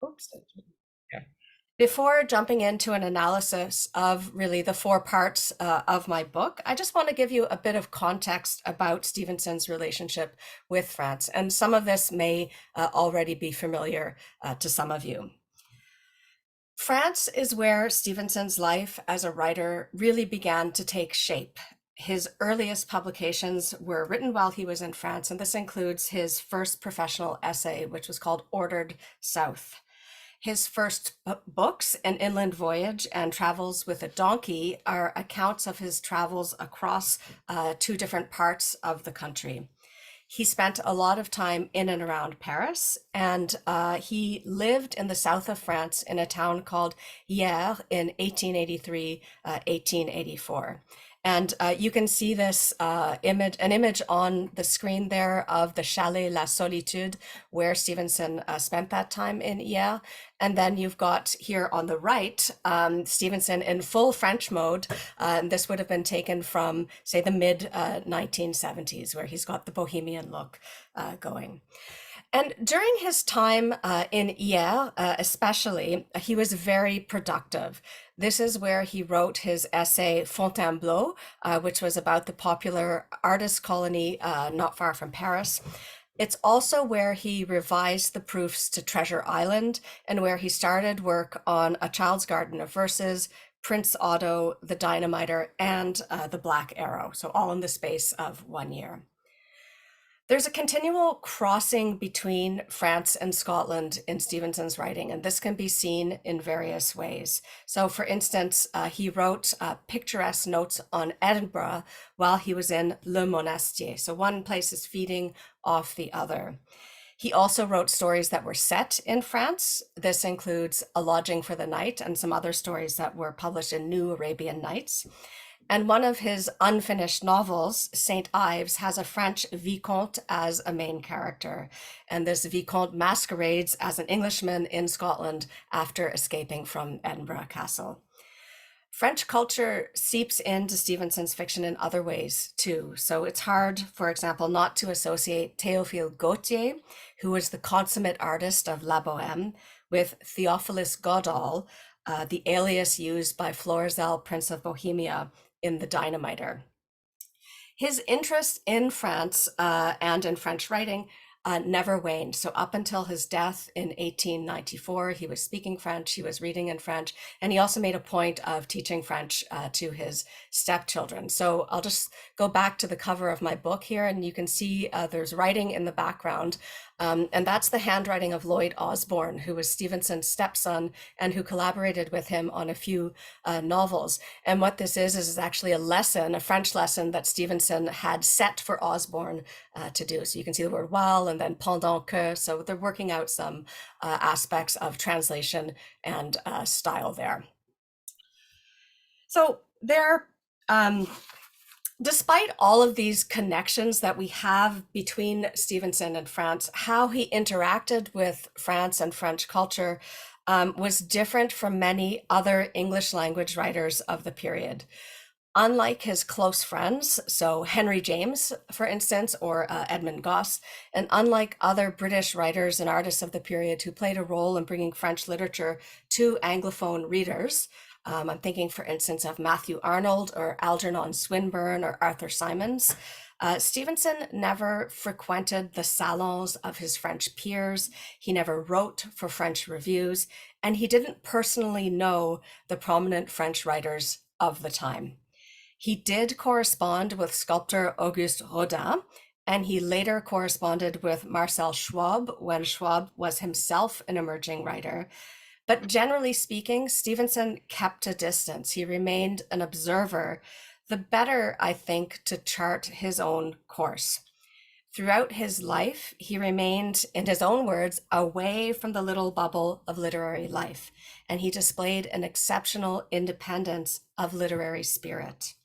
Oops. Yeah. Before jumping into an analysis of really the four parts of my book, I just want to give you a bit of context about Stevenson's relationship with France. And some of this may already be familiar to some of you. France is where Stevenson's life as a writer really began to take shape. His earliest publications were written while he was in France, and this includes his first professional essay, which was called Ordered South. His first books, An Inland Voyage and Travels with a Donkey, are accounts of his travels across two different parts of the country. He spent a lot of time in and around Paris, and he lived in the south of France in a town called Hyères in 1883, 1884. And you can see this an image on the screen there of the Chalet La Solitude, where Stevenson spent that time in Hyères. And then you've got here on the right, Stevenson in full French mode. This would have been taken from, say, the mid 1970s, where he's got the bohemian look going. And during his time in Hyères, especially, he was very productive. This is where he wrote his essay Fontainebleau, which was about the popular artist colony not far from Paris. It's also where he revised the proofs to Treasure Island and where he started work on A Child's Garden of Verses, Prince Otto, The Dynamiter, and The Black Arrow. So all in the space of 1 year. There's a continual crossing between France and Scotland in Stevenson's writing, and this can be seen in various ways. So, for instance, he wrote picturesque notes on Edinburgh while he was in Le Monastier. So, one place is feeding off the other. He also wrote stories that were set in France. This includes A Lodging for the Night and some other stories that were published in New Arabian Nights. And one of his unfinished novels, Saint Ives, has a French vicomte as a main character. And this vicomte masquerades as an Englishman in Scotland after escaping from Edinburgh Castle. French culture seeps into Stevenson's fiction in other ways too. So it's hard, for example, not to associate Théophile Gautier, who was the consummate artist of La Bohème, with Theophilus Godall, the alias used by Florizel, Prince of Bohemia, in The Dynamiter. His interest in France and in French writing never waned. So up until his death in 1894, he was speaking French, he was reading in French, and he also made a point of teaching French to his stepchildren. So I'll just go back to the cover of my book here, and you can see there's writing in the background. And that's the handwriting of Lloyd Osborne, who was Stevenson's stepson and who collaborated with him on a few novels. And what this is actually a lesson, a French lesson that Stevenson had set for Osborne to do. So you can see the word while and then pendant que. So they're working out some aspects of translation and style there. So despite all of these connections that we have between Stevenson and France, how he interacted with France and French culture was different from many other English language writers of the period. Unlike his close friends, so Henry James, for instance, or Edmund Gosse, and unlike other British writers and artists of the period who played a role in bringing French literature to Anglophone readers, I'm thinking, for instance, of Matthew Arnold or Algernon Swinburne or Arthur Symons. Stevenson never frequented the salons of his French peers. He never wrote for French reviews, and he didn't personally know the prominent French writers of the time. He did correspond with sculptor Auguste Rodin, and he later corresponded with Marcel Schwab when Schwab was himself an emerging writer. But generally speaking, Stevenson kept a distance. He remained an observer, the better, I think, to chart his own course. Throughout his life, he remained, in his own words, away from the little bubble of literary life, and he displayed an exceptional independence of literary spirit.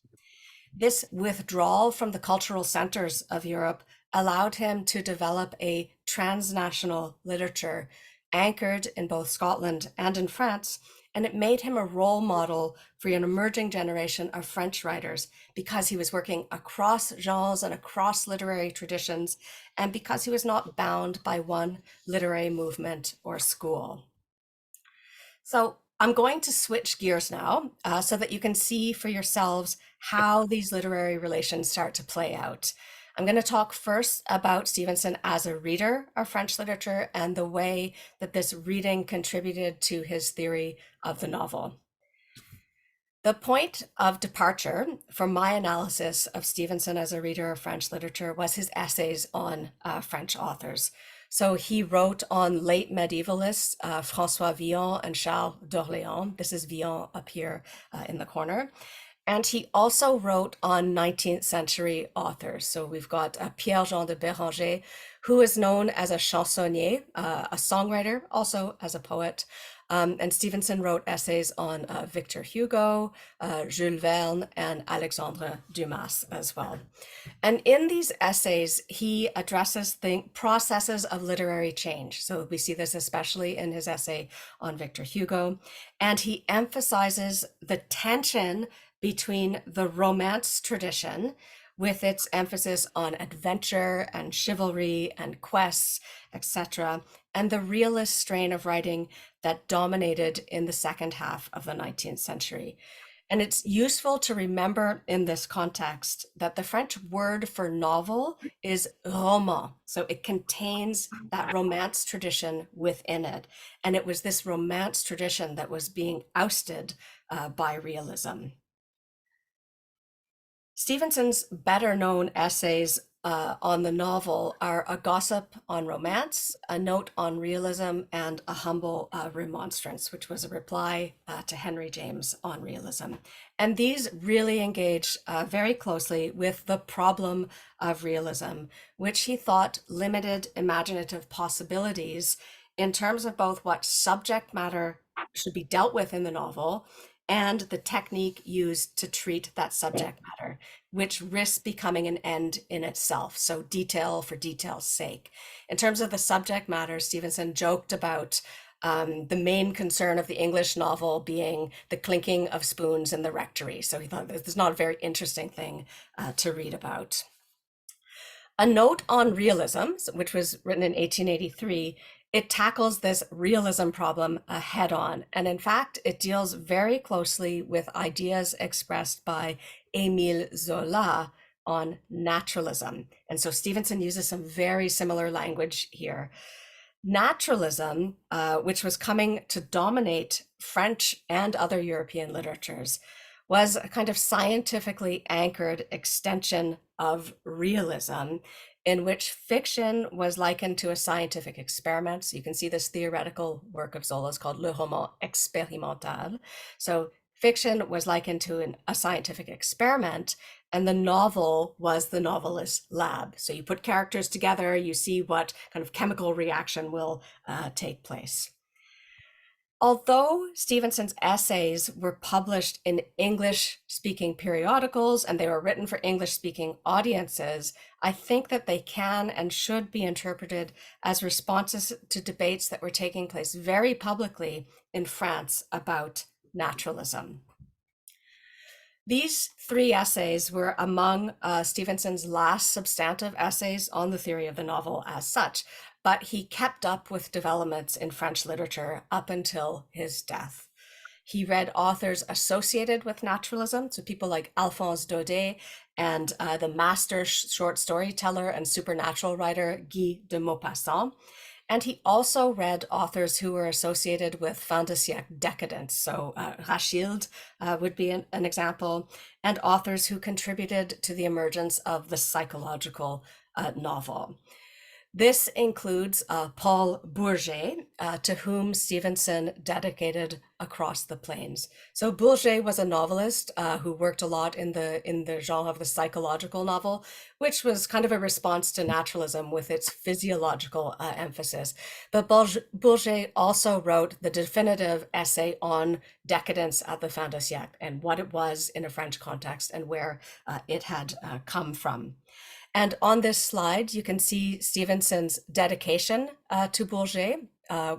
This withdrawal from the cultural centers of Europe allowed him to develop a transnational literature anchored in both Scotland and in France, and it made him a role model for an emerging generation of French writers because he was working across genres and across literary traditions, and because he was not bound by one literary movement or school. So I'm going to switch gears now so that you can see for yourselves how these literary relations start to play out. I'm going to talk first about Stevenson as a reader of French literature and the way that this reading contributed to his theory of the novel. The point of departure from my analysis of Stevenson as a reader of French literature was his essays on French authors. So he wrote on late medievalists, François Villon and Charles d'Orléans. This is Villon up here in the corner. And he also wrote on 19th century authors. So we've got Pierre-Jean de Béranger, who is known as a chansonnier, a songwriter, also as a poet. And Stevenson wrote essays on Victor Hugo, Jules Verne, and Alexandre Dumas as well. And in these essays, he addresses the processes of literary change. So we see this especially in his essay on Victor Hugo. And he emphasizes the tension between the Romance tradition, with its emphasis on adventure and chivalry and quests, etc., and the realist strain of writing that dominated in the second half of the 19th century. And it's useful to remember in this context that the French word for novel is roman. So it contains that Romance tradition within it. And it was this Romance tradition that was being ousted by realism. Stevenson's better known essays on the novel are A Gossip on Romance, A Note on Realism, and A Humble Remonstrance, which was a reply to Henry James on realism. And these really engage very closely with the problem of realism, which he thought limited imaginative possibilities in terms of both what subject matter should be dealt with in the novel and the technique used to treat that subject matter, which risks becoming an end in itself. So detail for detail's sake. In terms of the subject matter, Stevenson joked about the main concern of the English novel being the clinking of spoons in the rectory. So he thought this is not a very interesting thing to read about. A Note on Realism, which was written in 1883, it tackles this realism problem head on. And in fact, it deals very closely with ideas expressed by Émile Zola on naturalism. And so Stevenson uses some very similar language here. Naturalism, which was coming to dominate French and other European literatures, was a kind of scientifically anchored extension of realism in which fiction was likened to a scientific experiment. So you can see this theoretical work of Zola's called Le Roman Expérimental. So fiction was likened to a scientific experiment, and the novel was the novelist's lab. So you put characters together, you see what kind of chemical reaction will take place. Although Stevenson's essays were published in English-speaking periodicals and they were written for English-speaking audiences, I think that they can and should be interpreted as responses to debates that were taking place very publicly in France about naturalism. These three essays were among Stevenson's last substantive essays on the theory of the novel as such, but he kept up with developments in French literature up until his death. He read authors associated with naturalism, so people like Alphonse Daudet and the master short storyteller and supernatural writer Guy de Maupassant. And he also read authors who were associated with Fin de Siècle decadence. So Rachilde would be an example, and authors who contributed to the emergence of the psychological novel. This includes Paul Bourget, to whom Stevenson dedicated Across the Plains. So Bourget was a novelist who worked a lot in the genre of the psychological novel, which was kind of a response to naturalism with its physiological emphasis. But Bourget also wrote the definitive essay on decadence at the Fin de Siècle and what it was in a French context and where it had come from. And on this slide, you can see Stevenson's dedication to Bourget,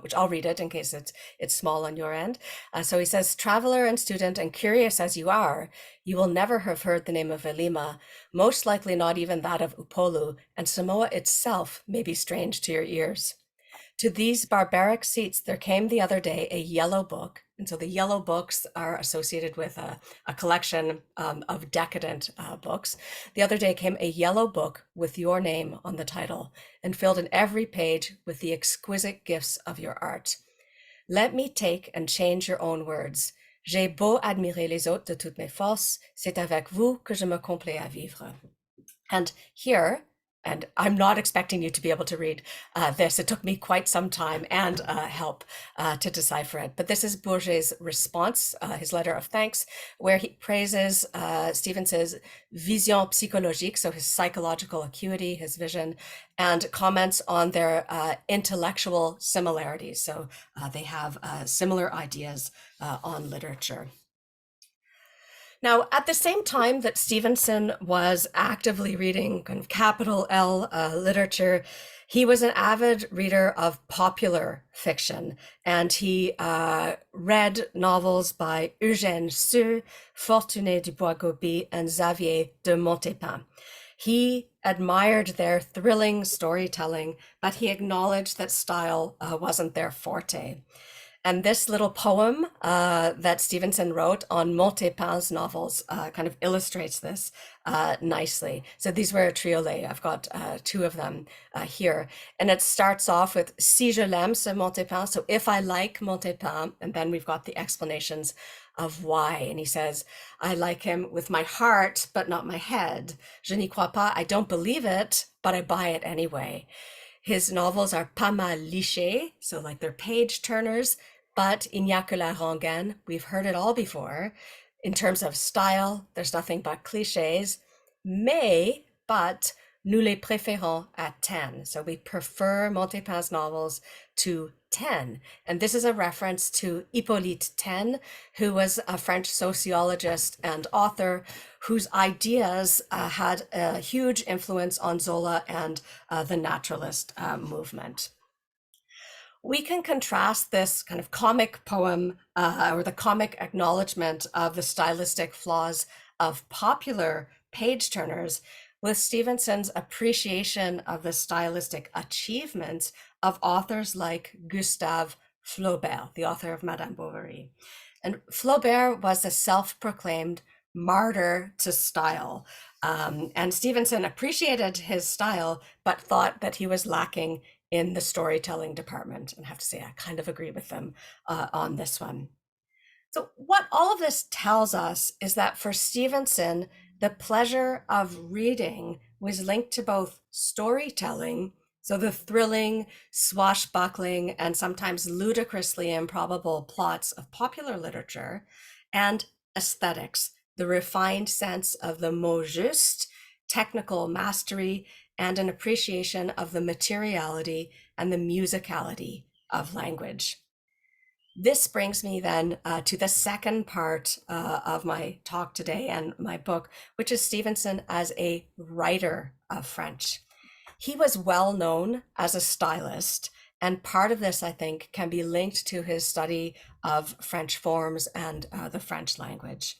which I'll read it in case it's small on your end. So he says, "Traveler and student and curious as you are, you will never have heard the name of Velima, most likely not even that of Upolu, and Samoa itself may be strange to your ears. To these barbaric seats there came the other day a yellow book. And so the yellow books are associated with a collection of decadent books. The other day came a yellow book with your name on the title and filled in every page with the exquisite gifts of your art. Let me take and change your own words. J'ai beau admirer les autres de toutes mes forces, c'est avec vous que je me complais à vivre. And here, and I'm not expecting you to be able to read this. It took me quite some time and help to decipher it. But this is Bourget's response, his letter of thanks, where he praises Stevenson's vision psychologique, so his psychological acuity, his vision, and comments on their intellectual similarities. So they have similar ideas on literature. Now, at the same time that Stevenson was actively reading kind of capital L literature, he was an avid reader of popular fiction, and he read novels by Eugène Sue, Fortuné du Bois-Gobi, and Xavier de Montépin. He admired their thrilling storytelling, but he acknowledged that style wasn't their forte. And this little poem that Stevenson wrote on Montépin's novels kind of illustrates this nicely. So these were a triolet. I've got two of them here. And it starts off with Si je l'aime, ce Montépin. So if I like Montépin, and then we've got the explanations of why. And he says, I like him with my heart, but not my head. Je n'y crois pas. I don't believe it, but I buy it anyway. His novels are pas mal lichés, so like they're page turners, but il n'y a que la rengaine. We've heard it all before. In terms of style, there's nothing but cliches. But nous les préférons à 10. So we prefer Montépin's novels to 10. And this is a reference to Hippolyte Taine, who was a French sociologist and author whose ideas had a huge influence on Zola and the naturalist movement. We can contrast this kind of comic poem or the comic acknowledgement of the stylistic flaws of popular page turners with Stevenson's appreciation of the stylistic achievements of authors like Gustave Flaubert, the author of Madame Bovary. And Flaubert was a self-proclaimed martyr to style. And Stevenson appreciated his style, but thought that he was lacking in the storytelling department. And I have to say, I kind of agree with them on this one. So what all of this tells us is that for Stevenson, the pleasure of reading was linked to both storytelling, so the thrilling, swashbuckling, and sometimes ludicrously improbable plots of popular literature, and aesthetics, the refined sense of the mot juste, technical mastery, and an appreciation of the materiality and the musicality of language. This brings me then to the second part of my talk today and my book, which is Stevenson as a writer of French. He was well known as a stylist, and part of this, I think, can be linked to his study of French forms and the French language.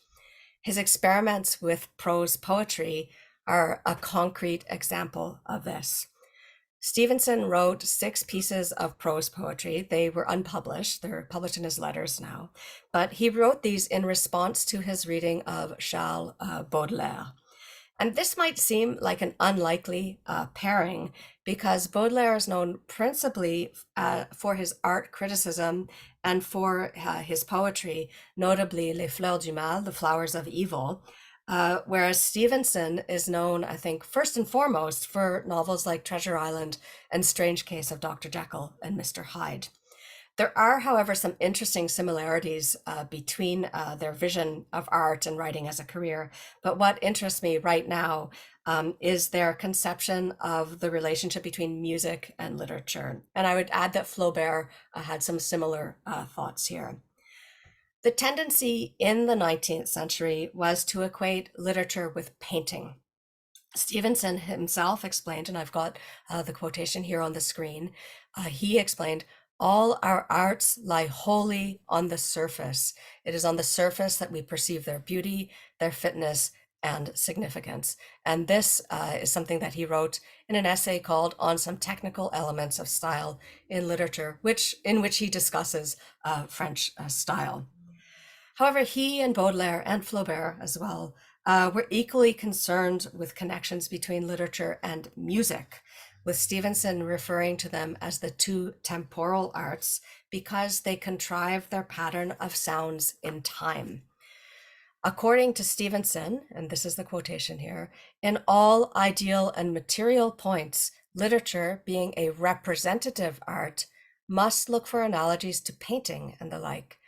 His experiments with prose poetry are a concrete example of this. Stevenson wrote 6 pieces of prose poetry. They were unpublished. They're published in his letters now. But he wrote these in response to his reading of Charles Baudelaire. And this might seem like an unlikely pairing because Baudelaire is known principally for his art criticism and for his poetry, notably Les Fleurs du Mal, The Flowers of Evil, whereas Stevenson is known, I think, first and foremost for novels like Treasure Island and Strange Case of Dr. Jekyll and Mr. Hyde. There are, however, some interesting similarities between their vision of art and writing as a career. But what interests me right now is their conception of the relationship between music and literature. And I would add that Flaubert had some similar thoughts here. The tendency in the 19th century was to equate literature with painting. Stevenson himself explained, and I've got the quotation here on the screen, he explained, all our arts lie wholly on the surface. It is on the surface that we perceive their beauty, their fitness, and significance. And this is something that he wrote in an essay called On Some Technical Elements of Style in Literature, in which he discusses French style. However, he and Baudelaire and Flaubert as well were equally concerned with connections between literature and music, with Stevenson referring to them as the two temporal arts because they contrive their pattern of sounds in time. According to Stevenson, and this is the quotation here, in all ideal and material points, literature, being a representative art, must look for analogies to painting and the like.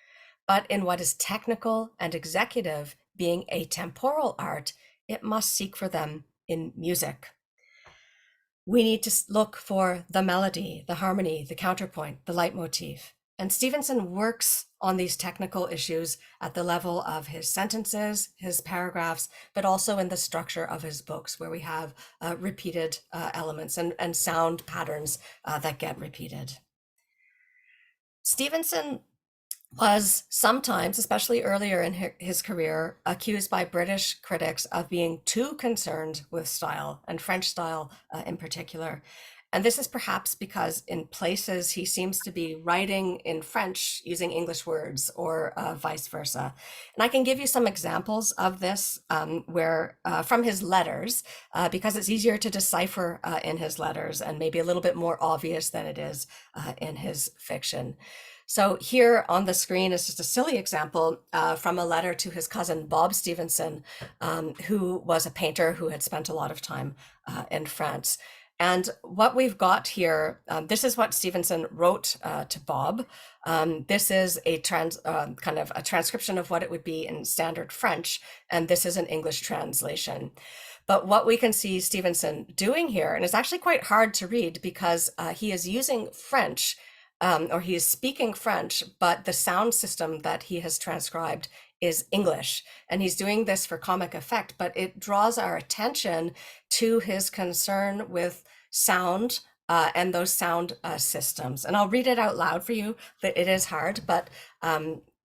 But in what is technical and executive, being a temporal art, it must seek for them in music. We need to look for the melody, the harmony, the counterpoint, the leitmotif. And Stevenson works on these technical issues at the level of his sentences, his paragraphs, but also in the structure of his books, where we have repeated elements and sound patterns that get repeated. Stevenson was sometimes, especially earlier in his career, accused by British critics of being too concerned with style, and French style in particular. And this is perhaps because in places he seems to be writing in French using English words, or vice versa. And I can give you some examples of this where from his letters, because it's easier to decipher in his letters and maybe a little bit more obvious than it is in his fiction. So here on the screen is just a silly example from a letter to his cousin, Bob Stevenson, who was a painter who had spent a lot of time in France. And what we've got here, this is what Stevenson wrote to Bob. This is a kind of a transcription of what it would be in standard French, and this is an English translation. But what we can see Stevenson doing here, and it's actually quite hard to read because he is using French, or he is speaking French, but the sound system that he has transcribed is English. And he's doing this for comic effect, but it draws our attention to his concern with sound and those sound systems. And I'll read it out loud for you. It is hard, but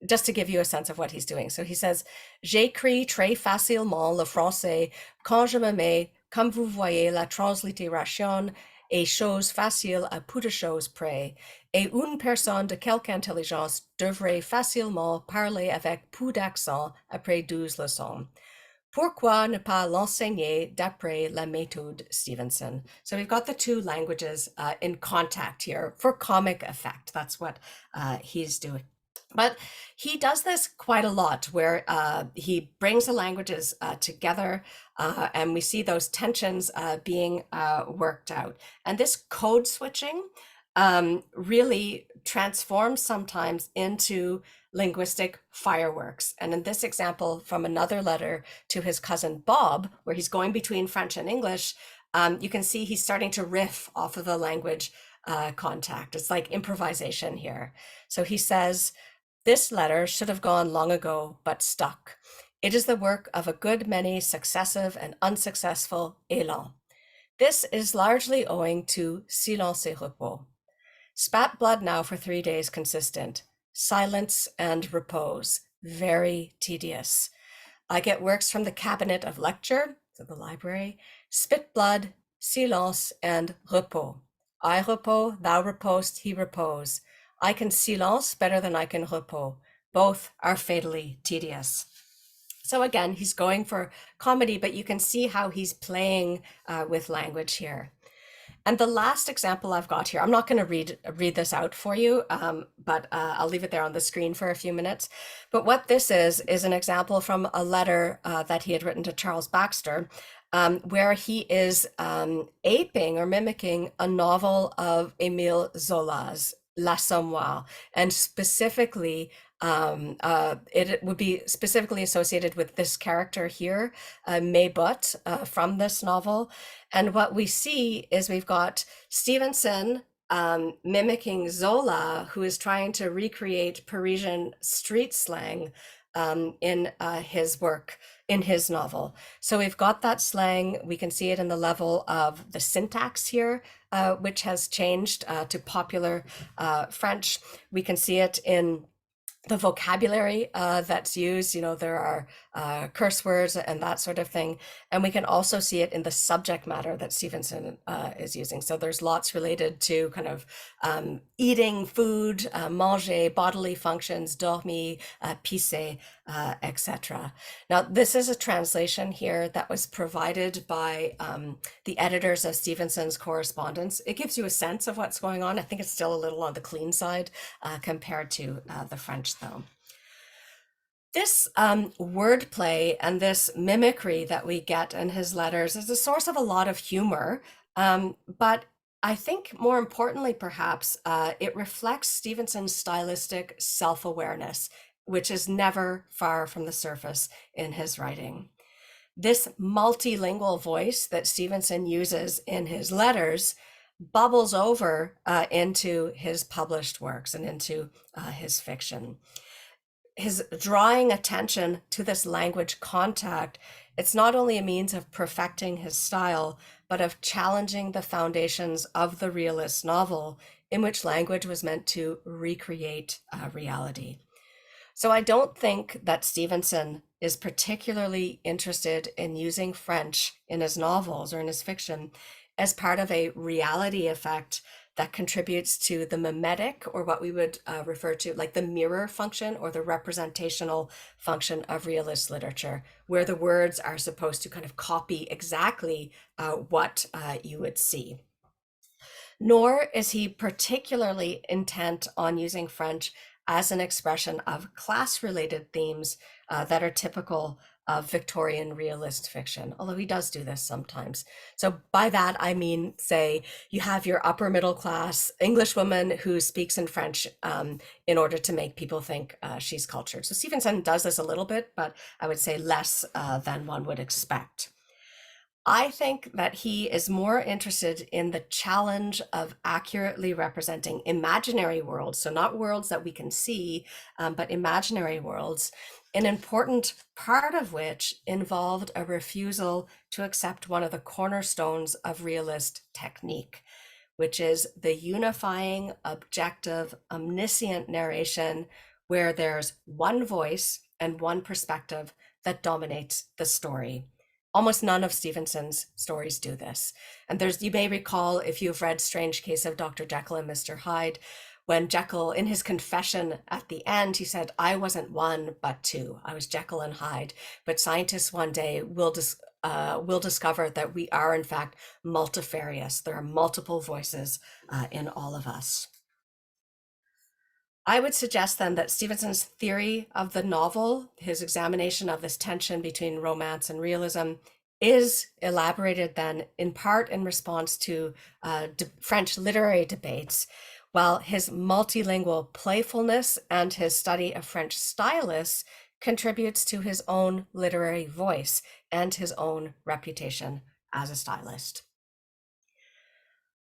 just to give you a sense of what he's doing. So he says, j'écris très facilement le français quand je me mets, comme vous voyez, la translittération et chose facile à peu de choses près. Et une personne de quelque intelligence devrait facilement parler avec peu d'accent après 12 leçons. Pourquoi ne pas l'enseigner d'après la méthode Stevenson? So we've got the two languages in contact here for comic effect. That's what he's doing. But he does this quite a lot, where he brings the languages together, and we see those tensions being worked out. And this code switching really transforms sometimes into linguistic fireworks. And in this example from another letter to his cousin Bob, where he's going between French and English, you can see he's starting to riff off of the language contact. It's like improvisation here. So he says, this letter should have gone long ago, but stuck. It is the work of a good many successive and unsuccessful élans. This is largely owing to silence et repos. Spat blood now for 3 days consistent. Silence and repose. Very tedious. I get works from the cabinet of lecture, so the library, spit blood, silence, and repos. I repose, thou repost, he repose. I can silence better than I can repos. Both are fatally tedious. So again, he's going for comedy, but you can see how he's playing with language here. And the last example I've got here, I'm not going to read this out for you, but I'll leave it there on the screen for a few minutes. But what this is an example from a letter that he had written to Charles Baxter, where he is aping or mimicking a novel of Émile Zola's L'Assommoir, and specifically it would be specifically associated with this character here, Maybot, from this novel. And what we see is we've got Stevenson mimicking Zola, who is trying to recreate Parisian street slang in his work, in his novel. So we've got that slang. We can see it in the level of the syntax here, which has changed to popular French. We can see it in the vocabulary that's used. There are curse words and that sort of thing. And we can also see it in the subject matter that Stevenson is using. So there's lots related to kind of eating, food, manger, bodily functions, dormir, pisser, etc. Now, this is a translation here that was provided by the editors of Stevenson's correspondence. It gives you a sense of what's going on. I think it's still a little on the clean side compared to the French, though. This wordplay and this mimicry that we get in his letters is a source of a lot of humor, but I think more importantly, perhaps, it reflects Stevenson's stylistic self-awareness, which is never far from the surface in his writing. This multilingual voice that Stevenson uses in his letters bubbles over into his published works and into his fiction. His drawing attention to this language contact, it's not only a means of perfecting his style, but of challenging the foundations of the realist novel, in which language was meant to recreate reality. So I don't think that Stevenson is particularly interested in using French in his novels or in his fiction as part of a reality effect that contributes to the mimetic, or what we would refer to like the mirror function or the representational function of realist literature, where the words are supposed to kind of copy exactly what you would see. Nor is he particularly intent on using French as an expression of class-related themes that are typical of Victorian realist fiction, although he does do this sometimes. So by that, I mean, say, you have your upper middle class English woman who speaks in French in order to make people think she's cultured. So Stevenson does this a little bit, but I would say less than one would expect. I think that he is more interested in the challenge of accurately representing imaginary worlds, so not worlds that we can see, but imaginary worlds, an important part of which involved a refusal to accept one of the cornerstones of realist technique, which is the unifying, objective, omniscient narration where there's one voice and one perspective that dominates the story. Almost none of Stevenson's stories do this. And you may recall, if you've read Strange Case of Dr. Jekyll and Mr. Hyde, when Jekyll, in his confession at the end, he said, I wasn't one, but two. I was Jekyll and Hyde. But scientists one day will discover that we are, in fact, multifarious. There are multiple voices in all of us. I would suggest then that Stevenson's theory of the novel, his examination of this tension between romance and realism, is elaborated then in part in response to French literary debates, while his multilingual playfulness and his study of French stylists contributes to his own literary voice and his own reputation as a stylist.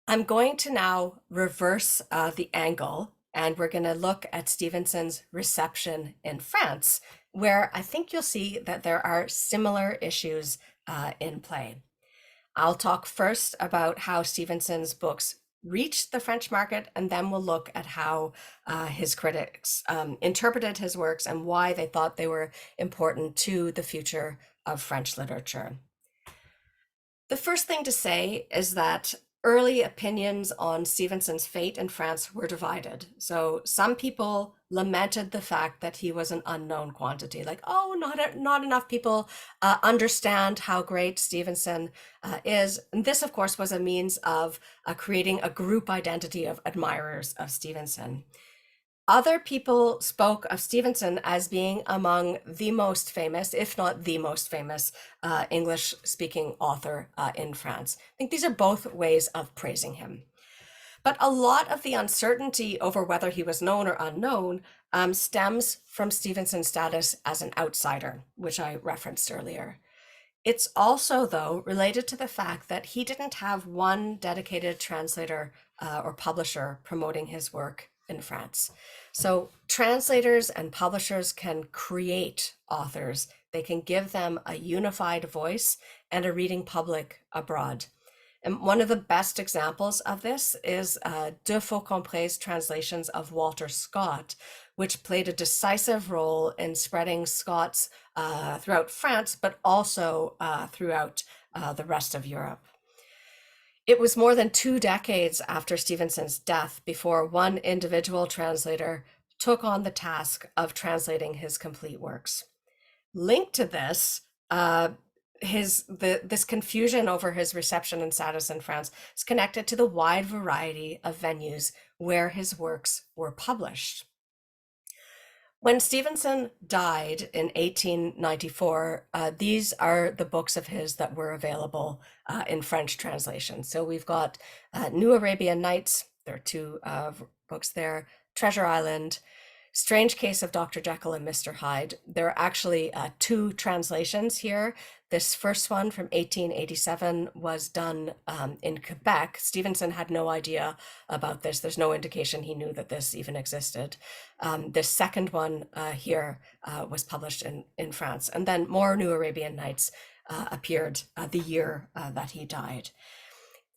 I'm going to now reverse the angle, and we're going to look at Stevenson's reception in France, where I think you'll see that there are similar issues in play. I'll talk first about how Stevenson's books reached the French market, and then we'll look at how his critics interpreted his works and why they thought they were important to the future of French literature. The first thing to say is that early opinions on Stevenson's fate in France were divided. So some people lamented the fact that he was an unknown quantity, like, oh, not enough people understand how great Stevenson is. And this, of course, was a means of creating a group identity of admirers of Stevenson. Other people spoke of Stevenson as being among the most famous, if not the most famous, English-speaking author in France. I think these are both ways of praising him. But a lot of the uncertainty over whether he was known or unknown stems from Stevenson's status as an outsider, which I referenced earlier. It's also, though, related to the fact that he didn't have one dedicated translator or publisher promoting his work in France. So translators and publishers can create authors. They can give them a unified voice and a reading public abroad. And one of the best examples of this is de Faucompre's translations of Walter Scott, which played a decisive role in spreading Scots throughout France, but also throughout the rest of Europe. It was more than 2 decades after Stevenson's death before one individual translator took on the task of translating his complete works. Linked to this, this confusion over his reception and status in France is connected to the wide variety of venues where his works were published. When Stevenson died in 1894, these are the books of his that were available in French translation. So we've got New Arabian Nights, there are two books there, Treasure Island, Strange Case of Dr. Jekyll and Mr. Hyde. There are actually two translations here. This first one from 1887 was done in Quebec. Stevenson had no idea about this. There's no indication he knew that this even existed. This second one here was published in France. And then more New Arabian Nights appeared the year that he died.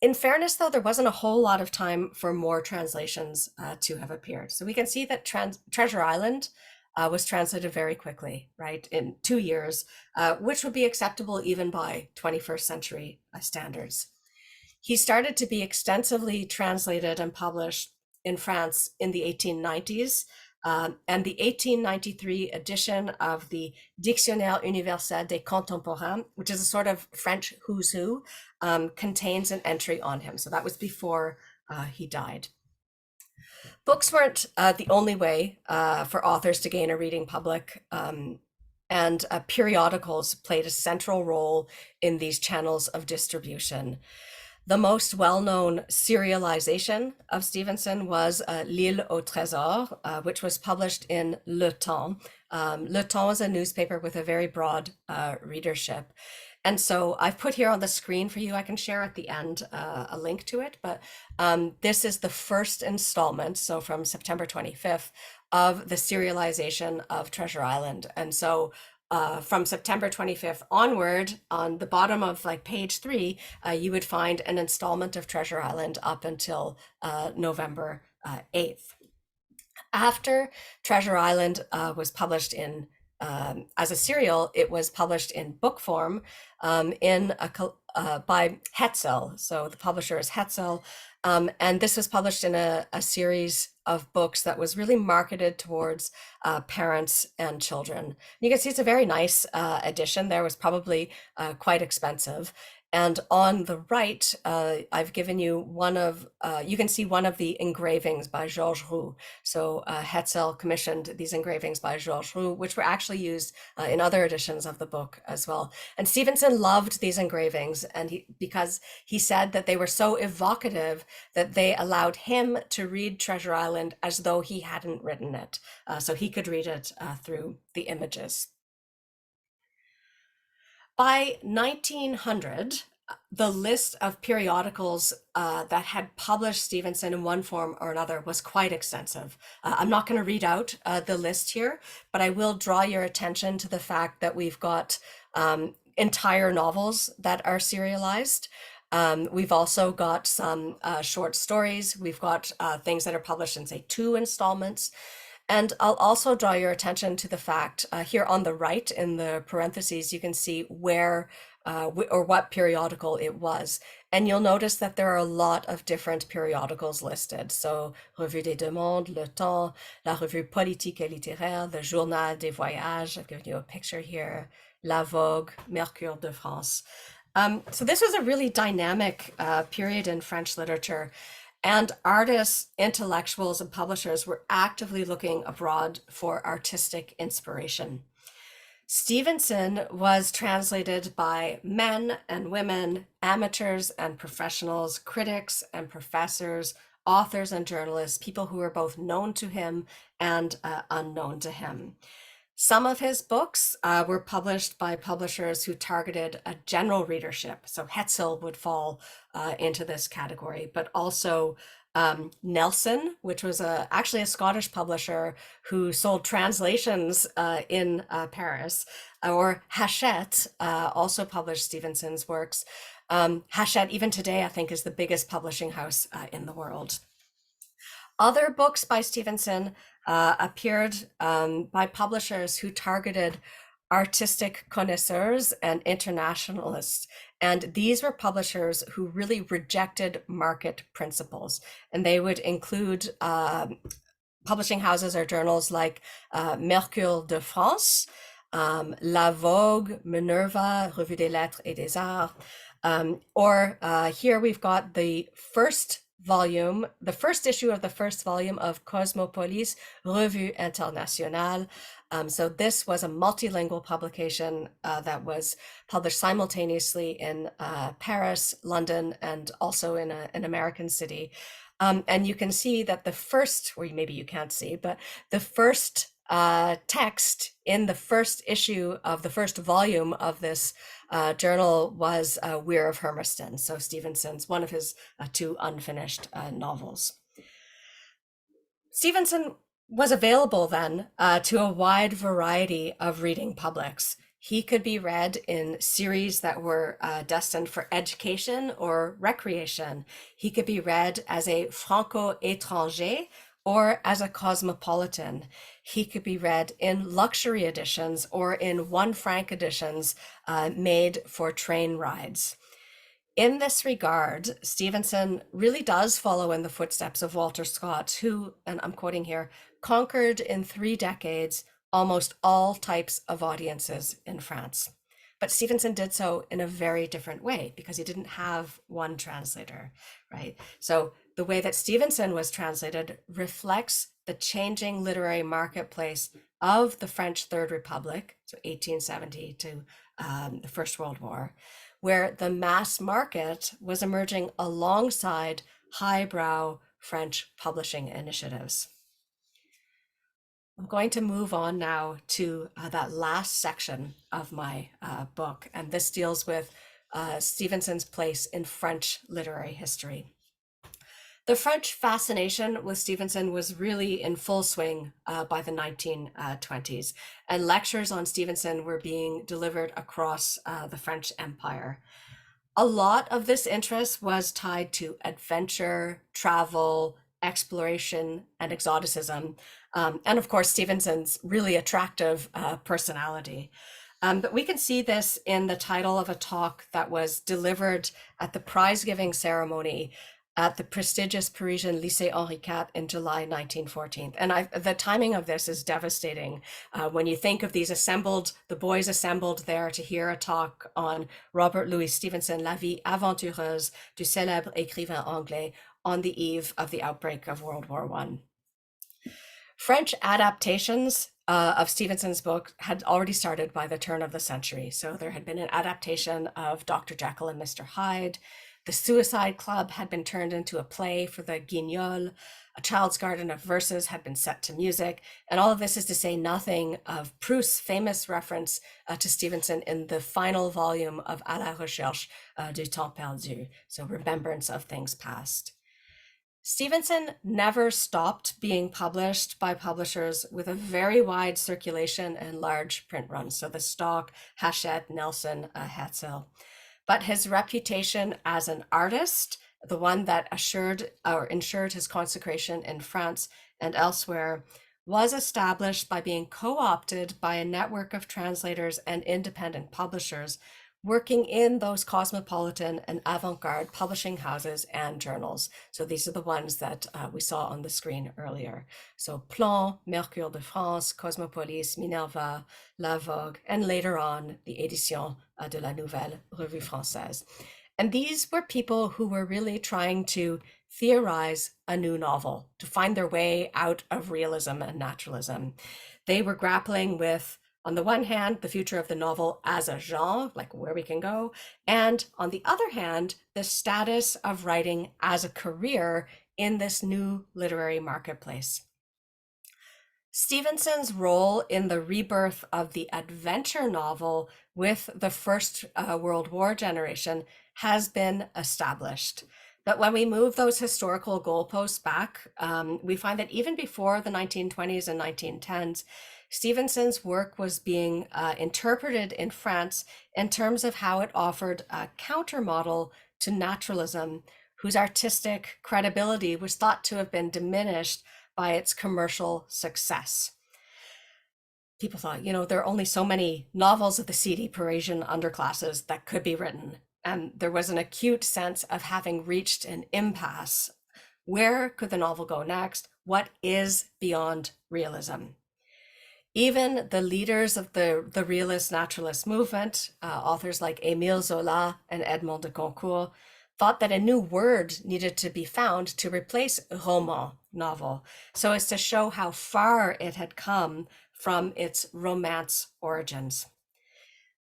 In fairness, though, there wasn't a whole lot of time for more translations to have appeared. So we can see that Treasure Island was translated very quickly, right, in 2 years, which would be acceptable even by 21st century standards. He started to be extensively translated and published in France in the 1890s, and the 1893 edition of the Dictionnaire universel des contemporains, which is a sort of French who's who, contains an entry on him. So that was before he died. Books weren't the only way for authors to gain a reading public, and periodicals played a central role in these channels of distribution. The most well-known serialization of Stevenson was L'Île au Trésor, which was published in Le Temps. Le Temps is a newspaper with a very broad readership. And so I've put here on the screen for you, I can share at the end a link to it, but this is the first installment, so from September 25th, of the serialization of Treasure Island. And so from September 25th onward, on the bottom of like page 3, you would find an installment of Treasure Island up until November 8th. After Treasure Island was published in as a serial, it was published in book form by Hetzel. So the publisher is Hetzel. And this was published in a series of books that was really marketed towards parents and children. You can see it's a very nice edition. There was probably quite expensive. And on the right, I've given you you can see one of the engravings by Georges Roux. So Hetzel commissioned these engravings by Georges Roux, which were actually used in other editions of the book as well. And Stevenson loved these engravings, and because he said that they were so evocative that they allowed him to read Treasure Island as though he hadn't written it. So he could read it through the images. By 1900, the list of periodicals that had published Stevenson in one form or another was quite extensive. I'm not going to read out the list here, but I will draw your attention to the fact that we've got entire novels that are serialized. We've also got some short stories. We've got things that are published in, say, 2 installments. And I'll also draw your attention to the fact here on the right in the parentheses, you can see where or what periodical it was. And you'll notice that there are a lot of different periodicals listed. So Revue des Deux Mondes, Le Temps, La Revue Politique et Littéraire, the Journal des Voyages, I've given you a picture here, La Vogue, Mercure de France. So this was a really dynamic period in French literature. And artists, intellectuals, and publishers were actively looking abroad for artistic inspiration. Stevenson was translated by men and women, amateurs and professionals, critics and professors, authors and journalists, people who were both known to him and unknown to him. Some of his books were published by publishers who targeted a general readership. So Hetzel would fall into this category, but also Nelson, which was actually a Scottish publisher who sold translations in Paris, or Hachette also published Stevenson's works. Hachette, even today, I think, is the biggest publishing house in the world. Other books by Stevenson appeared by publishers who targeted artistic connoisseurs and internationalists. And these were publishers who really rejected market principles. And they would include publishing houses or journals like Mercure de France, La Vogue, Minerva, Revue des Lettres et des Arts. Or here we've got the first volume, the first issue of the first volume of Cosmopolis, Revue Internationale. So this was a multilingual publication that was published simultaneously in Paris, London, and also in an American city. And you can see that the first, or maybe you can't see, but the first text in the first issue of the first volume of this journal was Weir of Hermiston. So Stevenson's, one of his two unfinished novels. Stevenson was available then to a wide variety of reading publics. He could be read in series that were destined for education or recreation. He could be read as a franco-étranger or as a cosmopolitan. He could be read in luxury editions or in 1 franc editions made for train rides. In this regard, Stevenson really does follow in the footsteps of Walter Scott, who, and I'm quoting here, conquered in 3 decades almost all types of audiences in France. But Stevenson did so in a very different way because he didn't have one translator, right? So the way that Stevenson was translated reflects the changing literary marketplace of the French Third Republic, so 1870 to the First World War, where the mass market was emerging alongside highbrow French publishing initiatives. I'm going to move on now to that last section of my book, and this deals with Stevenson's place in French literary history. The French fascination with Stevenson was really in full swing by the 1920s, and lectures on Stevenson were being delivered across the French Empire. A lot of this interest was tied to adventure, travel, exploration, and exoticism, and of course, Stevenson's really attractive personality. But we can see this in the title of a talk that was delivered at the prize-giving ceremony at the prestigious Parisian Lycée Henri IV in July 1914. And the timing of this is devastating when you think of the boys assembled there to hear a talk on Robert Louis Stevenson, La vie aventureuse du célèbre écrivain anglais, on the eve of the outbreak of World War I. French adaptations of Stevenson's book had already started by the turn of the century. So there had been an adaptation of Dr. Jekyll and Mr. Hyde. The Suicide Club had been turned into a play for the Guignol. A Child's Garden of Verses had been set to music. And all of this is to say nothing of Proust's famous reference to Stevenson in the final volume of À la recherche du temps perdu, so Remembrance of Things Past. Stevenson never stopped being published by publishers with a very wide circulation and large print runs. So the Stock, Hachette, Nelson, Hetzel. But his reputation as an artist, the one that ensured his consecration in France and elsewhere, was established by being co-opted by a network of translators and independent publishers working in those cosmopolitan and avant-garde publishing houses and journals. So these are the ones that we saw on the screen earlier. So Plan, Mercure de France, Cosmopolis, Minerva, La Vogue, and later on the Édition de la Nouvelle Revue Française. And these were people who were really trying to theorize a new novel, to find their way out of realism and naturalism. They were grappling with, on the one hand, the future of the novel as a genre, like where we can go, and on the other hand, the status of writing as a career in this new literary marketplace. Stevenson's role in the rebirth of the adventure novel with the First World War generation has been established. But when we move those historical goalposts back, we find that even before the 1920s and 1910s, Stevenson's work was being interpreted in France in terms of how it offered a countermodel to naturalism, whose artistic credibility was thought to have been diminished by its commercial success. People thought, there are only so many novels of the seedy Parisian underclasses that could be written. And there was an acute sense of having reached an impasse. Where could the novel go next? What is beyond realism? Even the leaders of the realist naturalist movement, authors like Émile Zola and Edmond de Goncourt, thought that a new word needed to be found to replace roman, novel, so as to show how far it had come from its romance origins.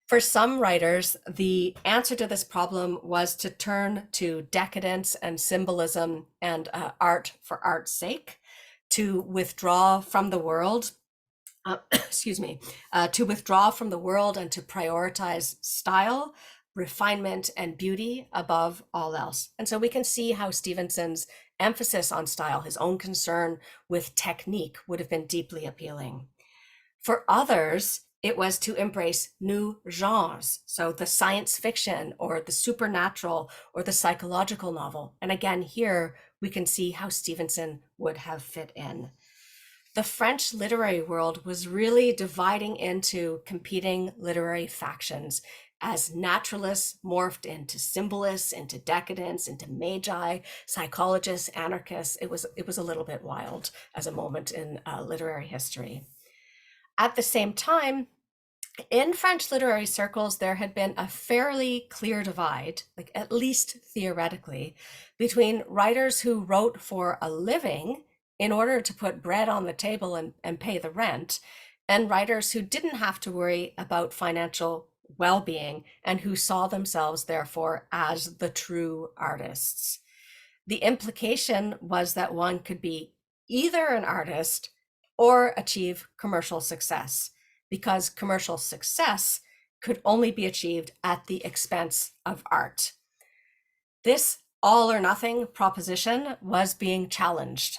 For some writers, the answer to this problem was to turn to decadence and symbolism and art for art's sake, to withdraw from the world, to withdraw from the world and to prioritize style, refinement, and beauty above all else. And so we can see how Stevenson's emphasis on style, his own concern with technique, would have been deeply appealing. For others, it was to embrace new genres, so the science fiction or the supernatural or the psychological novel. And again, here we can see how Stevenson would have fit in. The French literary world was really dividing into competing literary factions as naturalists morphed into symbolists, into decadents, into magi, psychologists, anarchists. It was a little bit wild as a moment in literary history. At the same time, in French literary circles, there had been a fairly clear divide, like at least theoretically, between writers who wrote for a living in order to put bread on the table and pay the rent, and writers who didn't have to worry about financial well-being and who saw themselves, therefore, as the true artists. The implication was that one could be either an artist or achieve commercial success, because commercial success could only be achieved at the expense of art. This all or nothing proposition was being challenged.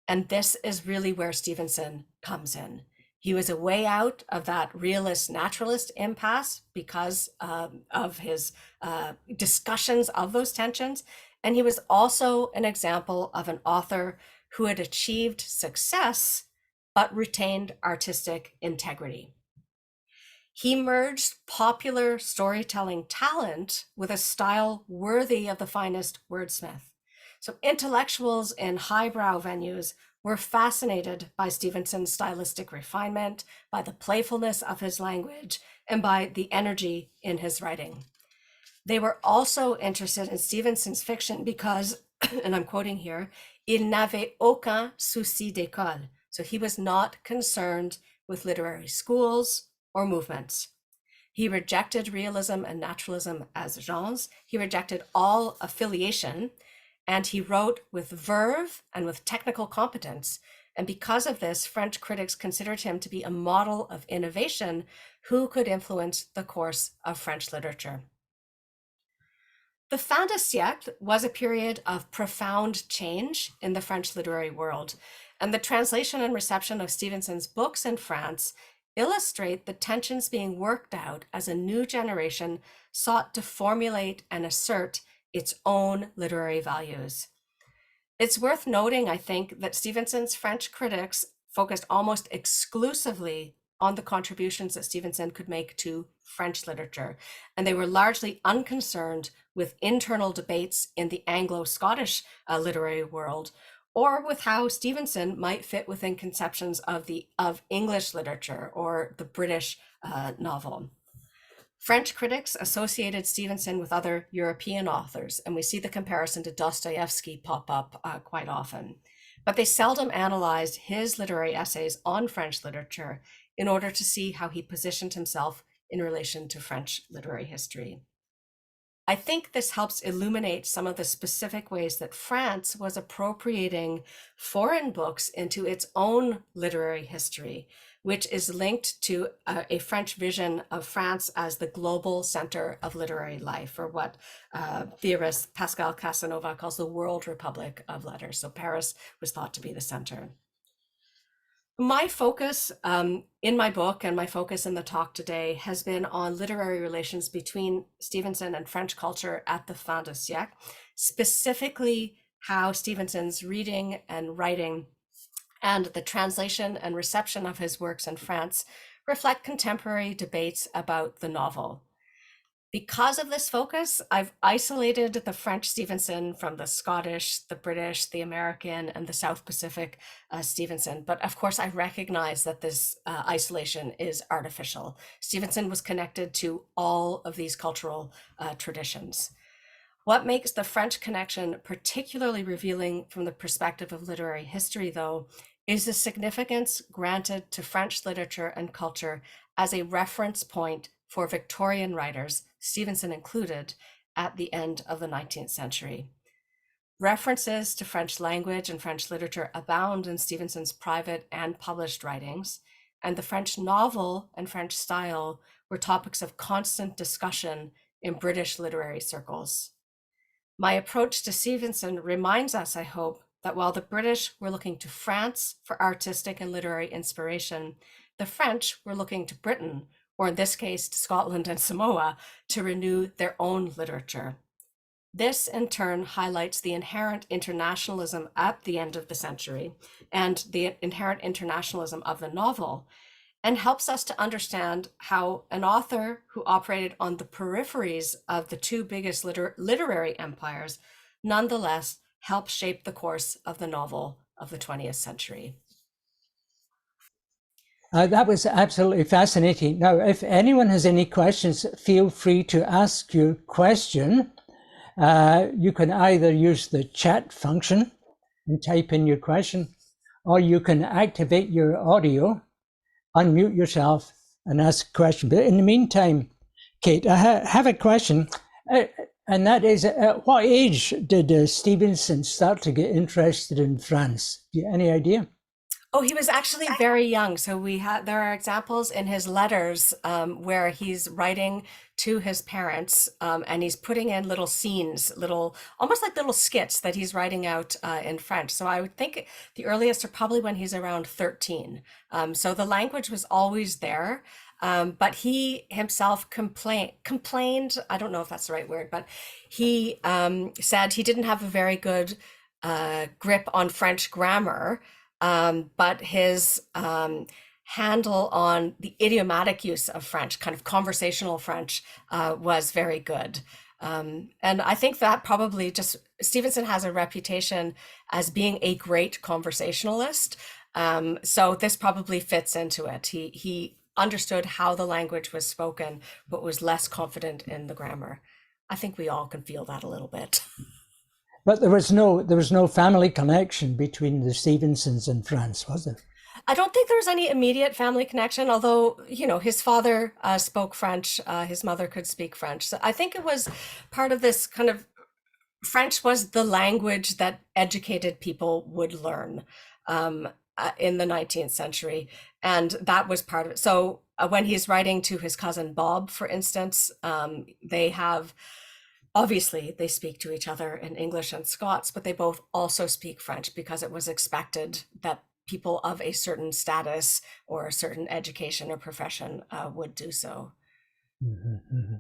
And this is really where Stevenson comes in. He was a way out of that realist naturalist impasse because of his discussions of those tensions. And he was also an example of an author who had achieved success but retained artistic integrity. He merged popular storytelling talent with a style worthy of the finest wordsmith. So intellectuals in highbrow venues were fascinated by Stevenson's stylistic refinement, by the playfulness of his language, and by the energy in his writing. They were also interested in Stevenson's fiction because, and I'm quoting here, il n'avait aucun souci d'école. So he was not concerned with literary schools or movements. He rejected realism and naturalism as genres. He rejected all affiliation, and he wrote with verve and with technical competence. And because of this, French critics considered him to be a model of innovation who could influence the course of French literature. The Fin de Siècle was a period of profound change in the French literary world, and the translation and reception of Stevenson's books in France illustrate the tensions being worked out as a new generation sought to formulate and assert its own literary values. It's worth noting, I think, that Stevenson's French critics focused almost exclusively on the contributions that Stevenson could make to French literature, and they were largely unconcerned with internal debates in the Anglo-Scottish literary world, or with how Stevenson might fit within conceptions of English literature or the British novel. French critics associated Stevenson with other European authors, and we see the comparison to Dostoevsky pop up quite often. But they seldom analyzed his literary essays on French literature in order to see how he positioned himself in relation to French literary history. I think this helps illuminate some of the specific ways that France was appropriating foreign books into its own literary history, which is linked to a French vision of France as the global center of literary life, or what theorist Pascal Casanova calls the World Republic of Letters. So Paris was thought to be the center. My focus in my book and my focus in the talk today has been on literary relations between Stevenson and French culture at the Fin de Siècle, specifically how Stevenson's reading and writing and the translation and reception of his works in France reflect contemporary debates about the novel. Because of this focus, I've isolated the French Stevenson from the Scottish, the British, the American, and the South Pacific Stevenson. But of course, I recognize that this isolation is artificial. Stevenson was connected to all of these cultural traditions. What makes the French connection particularly revealing from the perspective of literary history, though, is the significance granted to French literature and culture as a reference point for Victorian writers, Stevenson included, at the end of the 19th century. References to French language and French literature abound in Stevenson's private and published writings, and the French novel and French style were topics of constant discussion in British literary circles. My approach to Stevenson reminds us, I hope, that while the British were looking to France for artistic and literary inspiration, the French were looking to Britain, or in this case to Scotland and Samoa, to renew their own literature. This in turn highlights the inherent internationalism at the end of the century and the inherent internationalism of the novel, and helps us to understand how an author who operated on the peripheries of the two biggest literary empires nonetheless helped shape the course of the novel of the 20th century. That was absolutely fascinating. Now, if anyone has any questions, feel free to ask your question. You can either use the chat function and type in your question, or you can activate your audio, unmute yourself, and ask a question. But in the meantime, Kate, I have a question, and that is, at what age did Stevenson start to get interested in France? Do you have any idea? Oh, he was actually very young. So there are examples in his letters where he's writing to his parents and he's putting in little scenes, almost like little skits that he's writing out in French. So I would think the earliest are probably when he's around 13. So the language was always there. But he himself complained, I don't know if that's the right word, but he said he didn't have a very good grip on French grammar. But his handle on the idiomatic use of French, kind of conversational French, was very good. And I think that probably just Stevenson has a reputation as being a great conversationalist. So this probably fits into it. He understood how the language was spoken, but was less confident in the grammar. I think we all can feel that a little bit. But there was no family connection between the Stevensons and France, was there? I don't think there's any immediate family connection, although, his father spoke French, his mother could speak French. So I think it was part of this kind of French was the language that educated people would learn in the 19th century. And that was part of it. So when he's writing to his cousin Bob, for instance, obviously, they speak to each other in English and Scots, but they both also speak French because it was expected that people of a certain status or a certain education or profession would do so. Mm-hmm.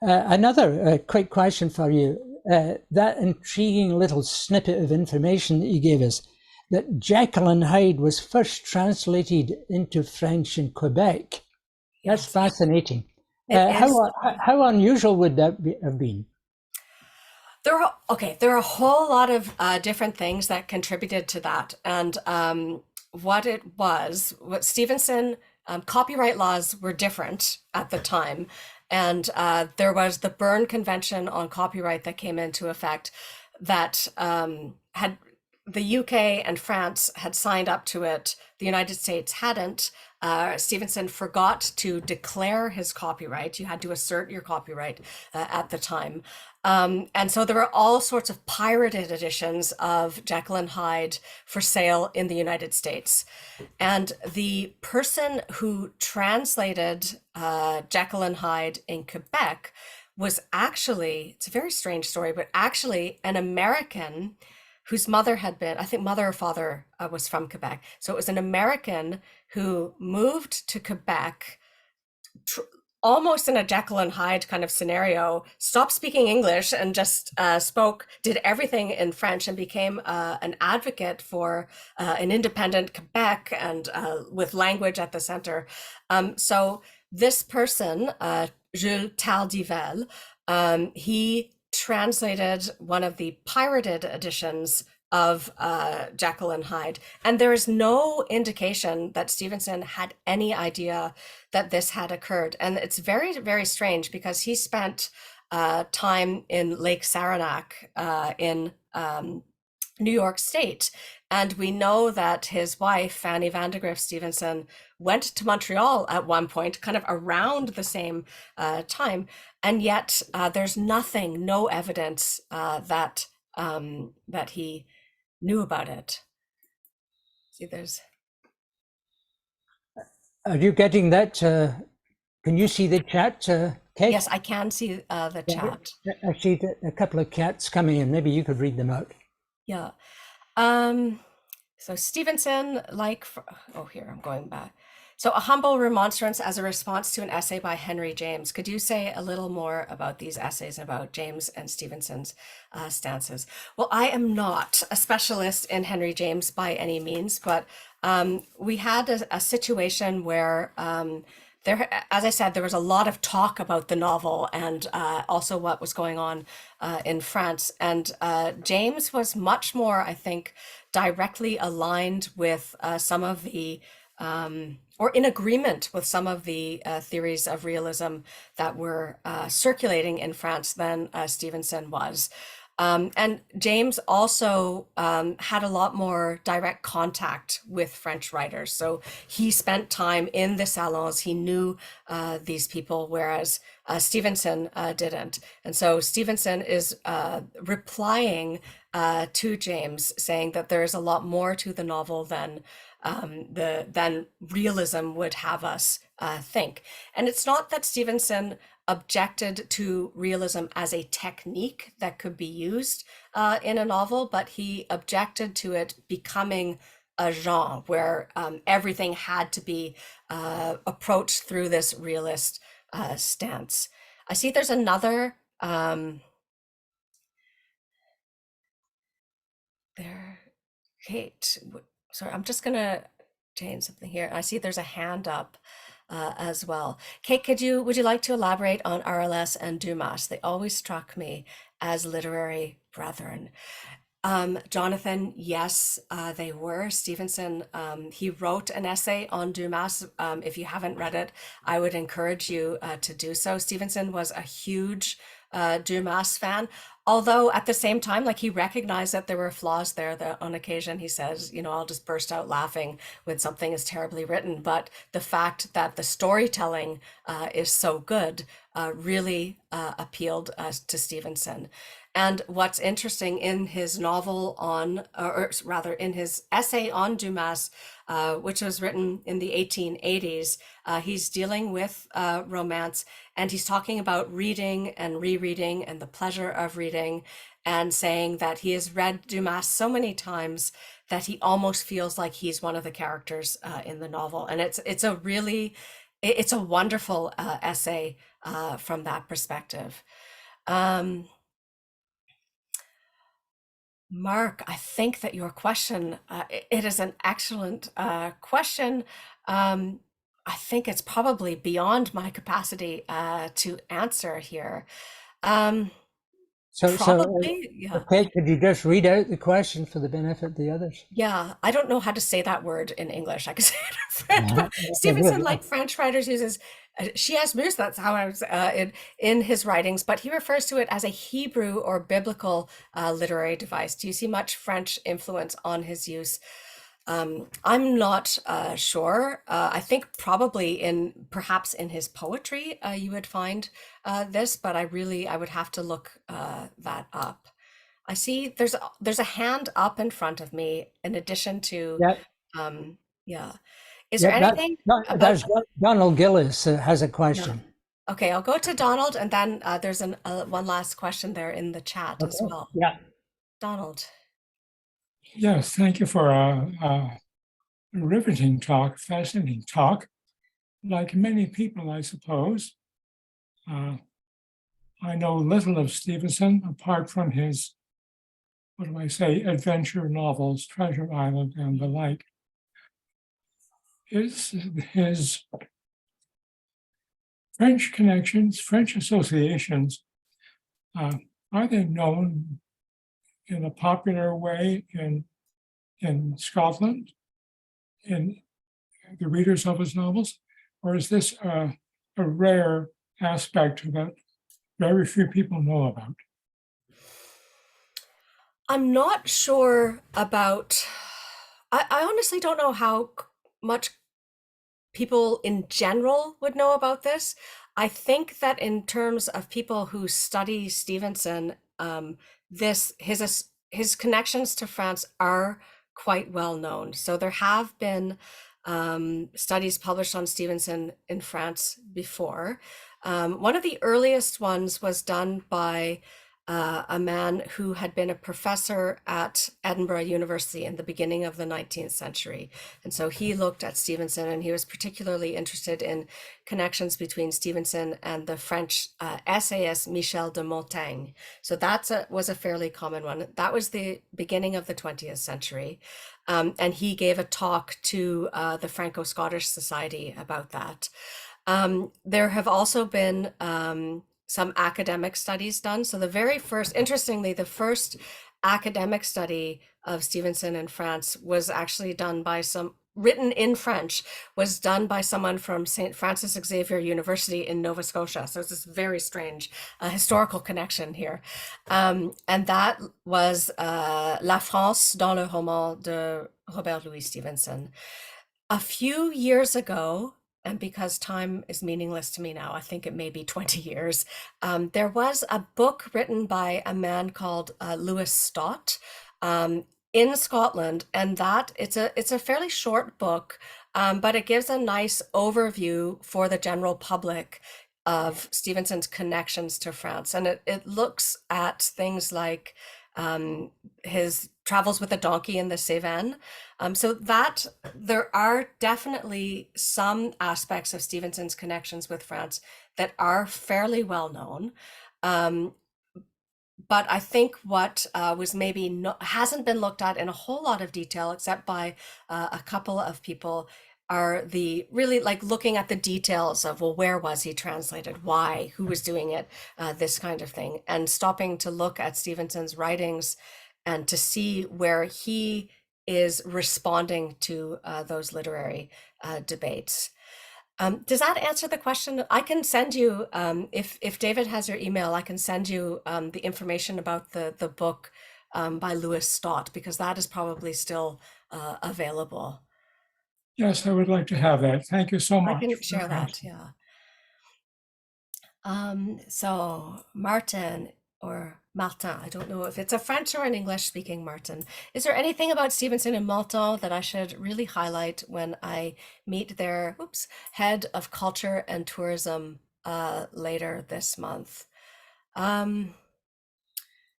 Another quick question for you. That intriguing little snippet of information that you gave us, that Jekyll and Hyde was first translated into French in Quebec. That's fascinating. How unusual would that have been? There are a whole lot of different things that contributed to that. And what Stevenson, copyright laws were different at the time. And there was the Berne Convention on Copyright that came into effect that had the UK and France had signed up to it. The United States hadn't. Stevenson forgot to declare his copyright. You had to assert your copyright at the time. And so there were all sorts of pirated editions of Jekyll and Hyde for sale in the United States. And the person who translated Jekyll and Hyde in Quebec was actually, it's a very strange story, but actually an American whose mother had been, I think mother or father was from Quebec. So it was an American who moved to Quebec tr almost in a Jekyll and Hyde kind of scenario, stopped speaking English and just did everything in French and became an advocate for an independent Quebec and with language at the center. So this person, Jules Tardivel, he translated one of the pirated editions of Jekyll and Hyde. And there is no indication that Stevenson had any idea that this had occurred. And it's very, very strange because he spent time in Lake Saranac in New York State. And we know that his wife, Fanny Vandegrift Stevenson, went to Montreal at one point, kind of around the same time. And yet there's nothing, no evidence that he knew about it. See, there's. Are you getting that? Can you see the chat, Kate? Yes, I can see the chat. I see a couple of cats coming in. Maybe you could read them out. Yeah. So Stevenson, oh, here, I'm going back. So a humble remonstrance as a response to an essay by Henry James. Could you say a little more about these essays, about James and Stevenson's stances? Well, I am not a specialist in Henry James by any means, but we had a situation where there, as I said, there was a lot of talk about the novel and also what was going on in France. And James was much more, I think, directly aligned with some of the or in agreement with some of the theories of realism that were circulating in France than Stevenson was. And James also had a lot more direct contact with French writers. So he spent time in the salons. He knew these people, whereas Stevenson didn't. And so Stevenson is replying to James, saying that there's a lot more to the novel than realism would have us think. And it's not that Stevenson objected to realism as a technique that could be used in a novel, but he objected to it becoming a genre where everything had to be approached through this realist stance. I see there's another there. Kate, sorry, I'm just gonna change something here. I see there's a hand up as well. Kate, would you like to elaborate on RLS and Dumas? They always struck me as literary brethren. Jonathan, yes, they were. Stevenson, he wrote an essay on Dumas. If you haven't read it, I would encourage you to do so. Stevenson was a huge Dumas fan, although at the same time, like, he recognized that there were flaws there. That on occasion he says, you know, I'll just burst out laughing when something is terribly written. But the fact that the storytelling is so good really appealed to Stevenson. And what's interesting in his novel on, or rather in his essay on Dumas, which was written in the 1880s, he's dealing with romance, and he's talking about reading and rereading and the pleasure of reading, and saying that he has read Dumas so many times that he almost feels like he's one of the characters in the novel. And it's a wonderful essay from that perspective. Mark, I think that your question, it is an excellent question. I think it's probably beyond my capacity to answer here. Probably, yeah. Okay, could you just read out the question for the benefit of the others? Yeah, I don't know how to say that word in English. I could say it in French, but Stevenson, like French writers, uses chiasmus, that's how I was in his writings, but he refers to it as a Hebrew or biblical literary device. Do you see much French influence on his use? I'm not sure. I think probably perhaps in his poetry you would find this, but I would have to look that up. I see there's a hand up in front of me in addition to yeah. Is there anything there's Donald Gillis has a question. No. Okay, I'll go to Donald, and then there's one last question there in the chat as well. Yeah. Donald. Yes, thank you for a riveting talk, fascinating talk. Like many people, I suppose, uh, I know little of Stevenson apart from his, what do I say, adventure novels, Treasure Island and the like. His French connections, French associations, uh, are they known in a popular way in Scotland, in the readers of his novels? Or is this a rare aspect that very few people know about? I'm not sure about, I honestly don't know how much people in general would know about this. I think that in terms of people who study Stevenson, this his connections to France are quite well known. So there have been studies published on Stevenson in France before. One of the earliest ones was done by a man who had been a professor at Edinburgh University in the beginning of the 19th century. And so he looked at Stevenson, and he was particularly interested in connections between Stevenson and the French essayist Michel de Montaigne. So was a fairly common one. That was the beginning of the 20th century. And he gave a talk to the Franco-Scottish Society about that. There have also been some academic studies done. So the very first, interestingly, the first academic study of Stevenson in France was actually done by written in French, was done by someone from St. Francis Xavier University in Nova Scotia. So it's this very strange historical connection here. And that was La France dans le roman de Robert Louis Stevenson. A few years ago, and because time is meaningless to me now, I think it may be 20 years, there was a book written by a man called Lewis Stott in Scotland, and that it's a fairly short book, but it gives a nice overview for the general public of Stevenson's connections to France. And it looks at things like his travels with a donkey in the Cevennes. So that there are definitely some aspects of Stevenson's connections with France that are fairly well known. Um, but I think what was maybe hasn't been looked at in a whole lot of detail, except by a couple of people, are the really like looking at the details of, well, where was he translated, why, who was doing it, this kind of thing, and stopping to look at Stevenson's writings and to see where he is responding to those literary debates. Does that answer the question? I can send you, if David has your email, I can send you the information about the book by Lewis Stott, because that is probably still available. Yes, I would like to have that. Thank you so I much can for share your that, answer. yeah. So Martin or Martin, I don't know if it's a French or an English speaking Martin. Is there anything about Stevenson and Malton that I should really highlight when I meet their head of culture and tourism later this month? Um,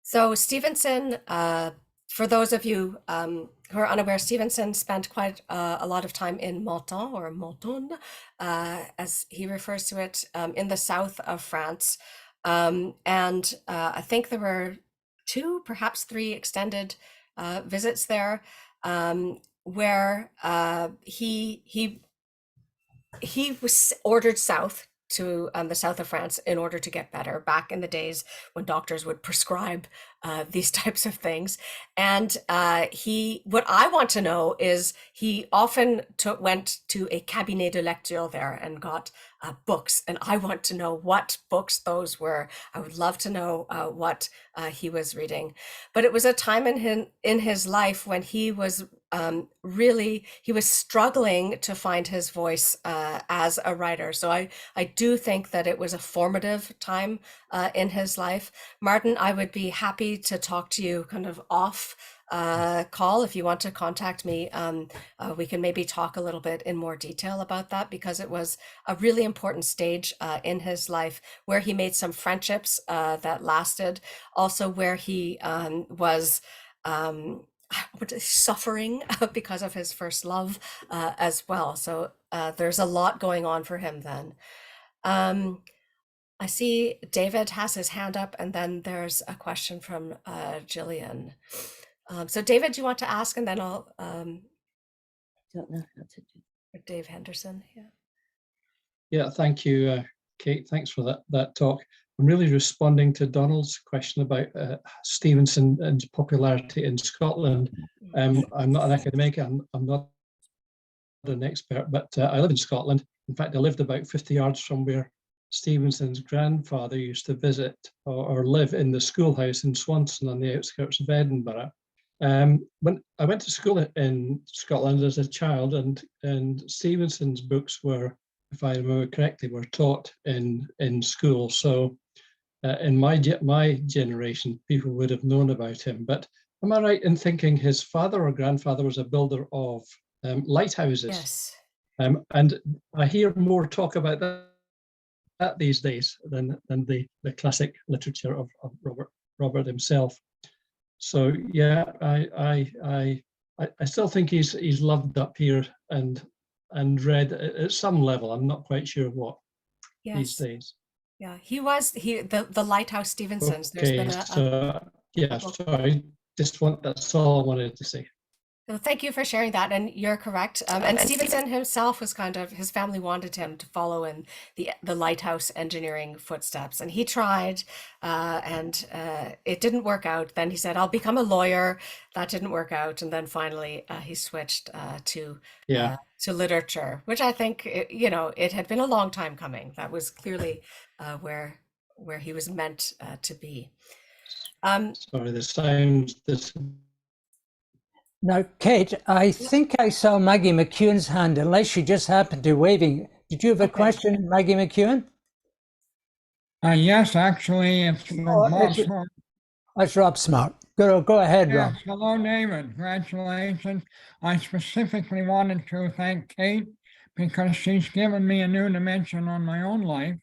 so Stevenson, for those of you who are unaware, Stevenson spent quite a lot of time in Menton or Menton, as he refers to it, in the south of France. And I think there were two, perhaps three extended visits there, where he was ordered south to the south of France in order to get better back in the days when doctors would prescribe these types of things. And what I want to know is he often went to a cabinet de lecture there and got books. And I want to know what books those were. I would love to know what he was reading. But it was a time in his life when he was he was struggling to find his voice as a writer. So I do think that it was a formative time in his life. Martin, I would be happy to talk to you kind of off call if you want to contact me. We can maybe talk a little bit in more detail about that, because it was a really important stage in his life where he made some friendships that lasted, also where he was suffering because of his first love as well. So there's a lot going on for him then. I see David has his hand up, and then there's a question from Jillian. So David, do you want to ask, and then I'll Don't know how to do. Dave Henderson. Yeah. Yeah, thank you, Kate. Thanks for that talk. I'm really responding to Donald's question about Stevenson and popularity in Scotland. I'm not an academic, I'm not an expert, but I live in Scotland. In fact, I lived about 50 yards from where Stevenson's grandfather used to visit or live, in the schoolhouse in Swanson on the outskirts of Edinburgh. When I went to school in Scotland as a child, and Stevenson's books were, if I remember correctly, were taught in school. So in my generation, people would have known about him. But am I right in thinking his father or grandfather was a builder of lighthouses? Yes. And I hear more talk about that these days than the classic literature of Robert himself. So yeah, I still think he's loved up here and read at some level. I'm not quite sure what these days. Yeah, he was the Lighthouse Stevensons. There's Okay, been yeah, sorry. That's all I wanted to say. Well, thank you for sharing that, and you're correct. And Stevenson himself was his family wanted him to follow in the lighthouse engineering footsteps, and he tried, and it didn't work out. Then he said, "I'll become a lawyer." That didn't work out, and then finally he switched to literature, which I think it had been a long time coming. That was clearly where he was meant to be. Sorry, the sound. Now, Kate, I think I saw Maggie McEwen's hand, unless she just happened to waving. Did you have a question, Maggie McEwen? Yes, actually, it's from Bob Smart. That's Rob Smart. Go ahead, Rob. Yes, hello, David. Congratulations. I specifically wanted to thank Kate because she's given me a new dimension on my own life.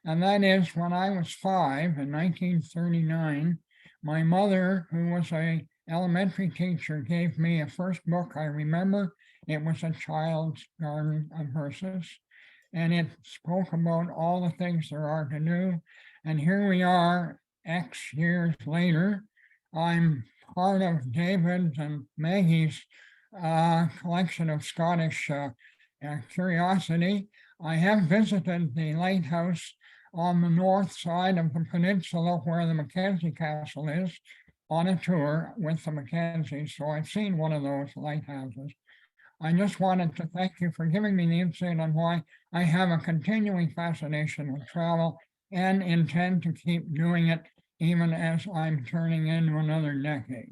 And that is when I was 5 in 1939, my mother, who was a elementary teacher, gave me a first book I remember. It was A Child's Garden of Verses, and it spoke about all the things there are to do. And here we are, X years later. I'm part of David's and Maggie's collection of Scottish curiosity. I have visited the lighthouse on the north side of the peninsula where the Mackenzie Castle is, on a tour with the Mackenzies, so I've seen one of those lighthouses. I just wanted to thank you for giving me the insight on why I have a continuing fascination with travel and intend to keep doing it even as I'm turning into another decade.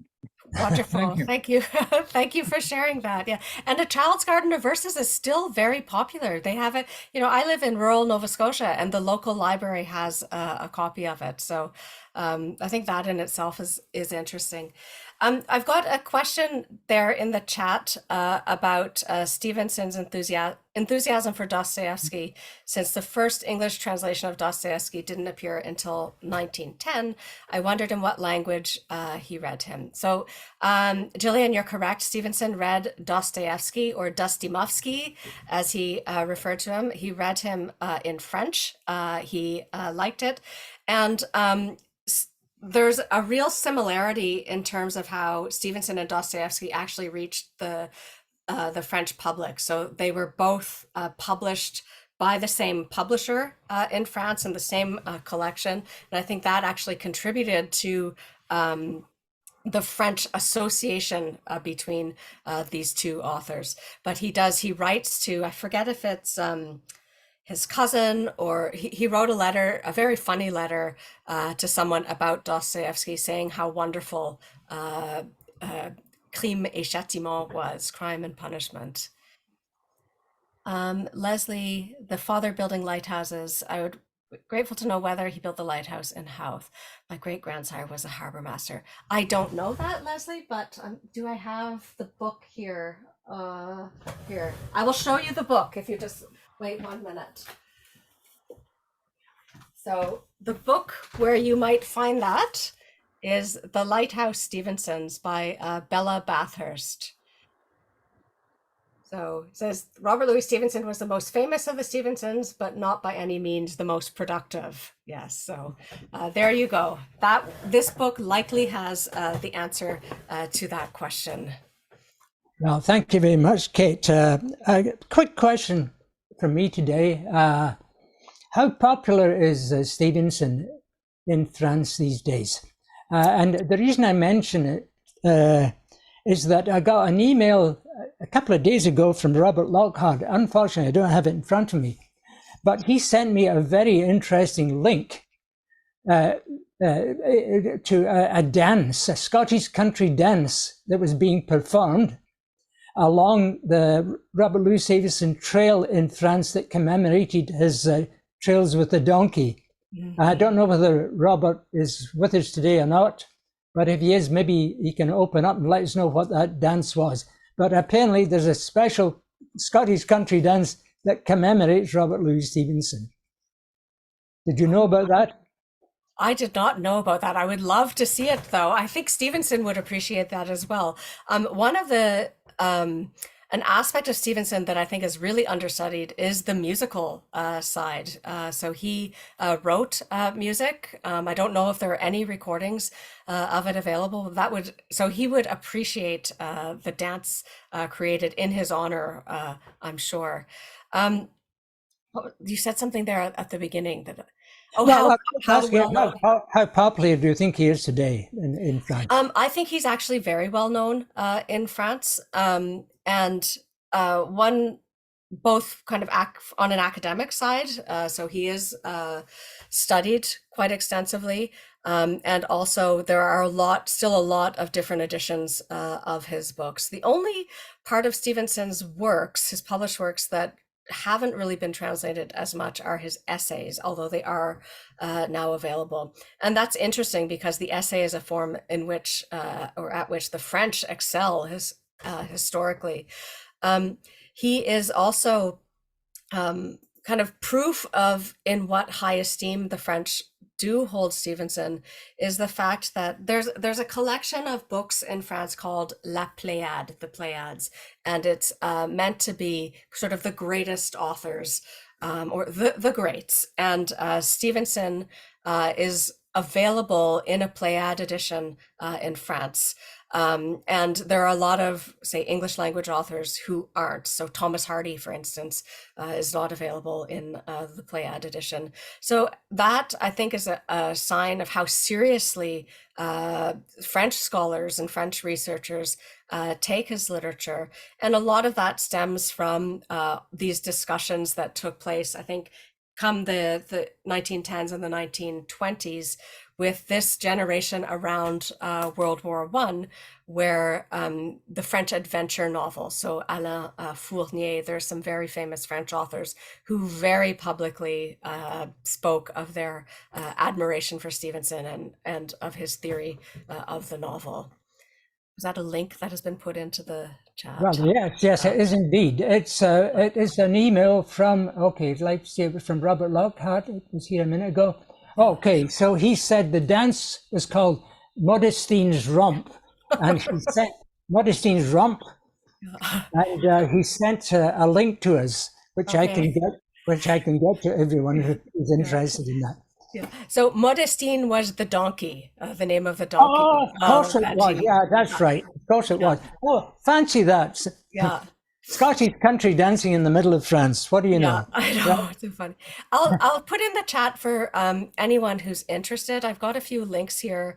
Wonderful. Thank you. Thank you for sharing that. Yeah. And A Child's Garden of Verses is still very popular. They have it, I live in rural Nova Scotia, and the local library has a copy of it. So I think that in itself is interesting. I've got a question there in the chat about Stevenson's enthusiasm for Dostoevsky, since the first English translation of Dostoevsky didn't appear until 1910. I wondered in what language he read him. So Jillian, you're correct. Stevenson read Dostoevsky, or Dostoevsky, as he referred to him. He read him in French. He liked it. And there's a real similarity in terms of how Stevenson and Dostoevsky actually reached the French public. So they were both published by the same publisher in France in the same collection. And I think that actually contributed to the French association between these two authors. But he writes to, I forget if it's his cousin, or he wrote a letter, a very funny letter to someone about Dostoevsky, saying how wonderful Crime et Châtiment was, Crime and Punishment. Leslie, the father building lighthouses, I would be grateful to know whether he built the lighthouse in Howth. My great-grandsire was a harbor master. I don't know that, Leslie, but do I have the book here? Here, I will show you the book if you just wait 1 minute. So the book where you might find that is The Lighthouse Stevensons by Bella Bathurst. So it says Robert Louis Stevenson was the most famous of the Stevensons, but not by any means the most productive. Yes, so there you go. This book likely has the answer to that question. Well, thank you very much, Kate. A quick question from me today. How popular is Stevenson in France these days? And the reason I mention it is that I got an email a couple of days ago from Robert Lockhart. Unfortunately, I don't have it in front of me, but he sent me a very interesting link to a dance, a Scottish country dance that was being performed along the Robert Louis Stevenson Trail in France that commemorated his trails with the donkey. Mm-hmm. I don't know whether Robert is with us today or not, but if he is, maybe he can open up and let us know what that dance was. But apparently there's a special Scottish country dance that commemorates Robert Louis Stevenson. Did you know about that? I did not know about that. I would love to see it, though. I think Stevenson would appreciate that as well. One of the an aspect of Stevenson that I think is really understudied is the musical side. So he wrote music. I don't know if there are any recordings of it available. So he would appreciate the dance created in his honor, I'm sure. You said something there at the beginning that. Oh, Well, how popular do you think he is today in France? I think he's actually very well known in France, and one both kind of on an academic side. So he is studied quite extensively, and also there are still a lot of different editions of his books. The only part of Stevenson's works, his published works, that haven't really been translated as much are his essays, although they are now available. And that's interesting because the essay is a form in which, or at which, the French excel historically. He is also kind of proof of in what high esteem the French do hold Stevenson is the fact that there's a collection of books in France called La Pléiade, the Pleiades, and it's meant to be sort of the greatest authors, or the greats. And Stevenson is available in a Pléiade edition in France. And there are a lot of, say, English language authors who aren't. So Thomas Hardy, for instance, is not available in the Pléiade edition. So that, I think, is a sign of how seriously French scholars and French researchers take his literature. And a lot of that stems from these discussions that took place, I think, come the 1910s and the 1920s, with this generation around World War I, where the French adventure novel, so Alain Fournier, there's some very famous French authors who very publicly spoke of their admiration for Stevenson and of his theory of the novel. Was that a link that has been put into the chat? Well, yes, it is indeed. It is an email from, let's see, it was from Robert Lockhart. It was here a minute ago. Okay, so he said the dance was called Modestine's Romp, and he sent Modestine's Romp, and he sent a link to us, which I can get to everyone who is interested in that. Yeah. So Modestine was the donkey, the name of the donkey. Oh, of course it was. Yeah, that's right. Of course it was. Oh, fancy that. Yeah. Scottish country dancing in the middle of France. What do you know? I know. It's so funny. I'll put in the chat for anyone who's interested. I've got a few links here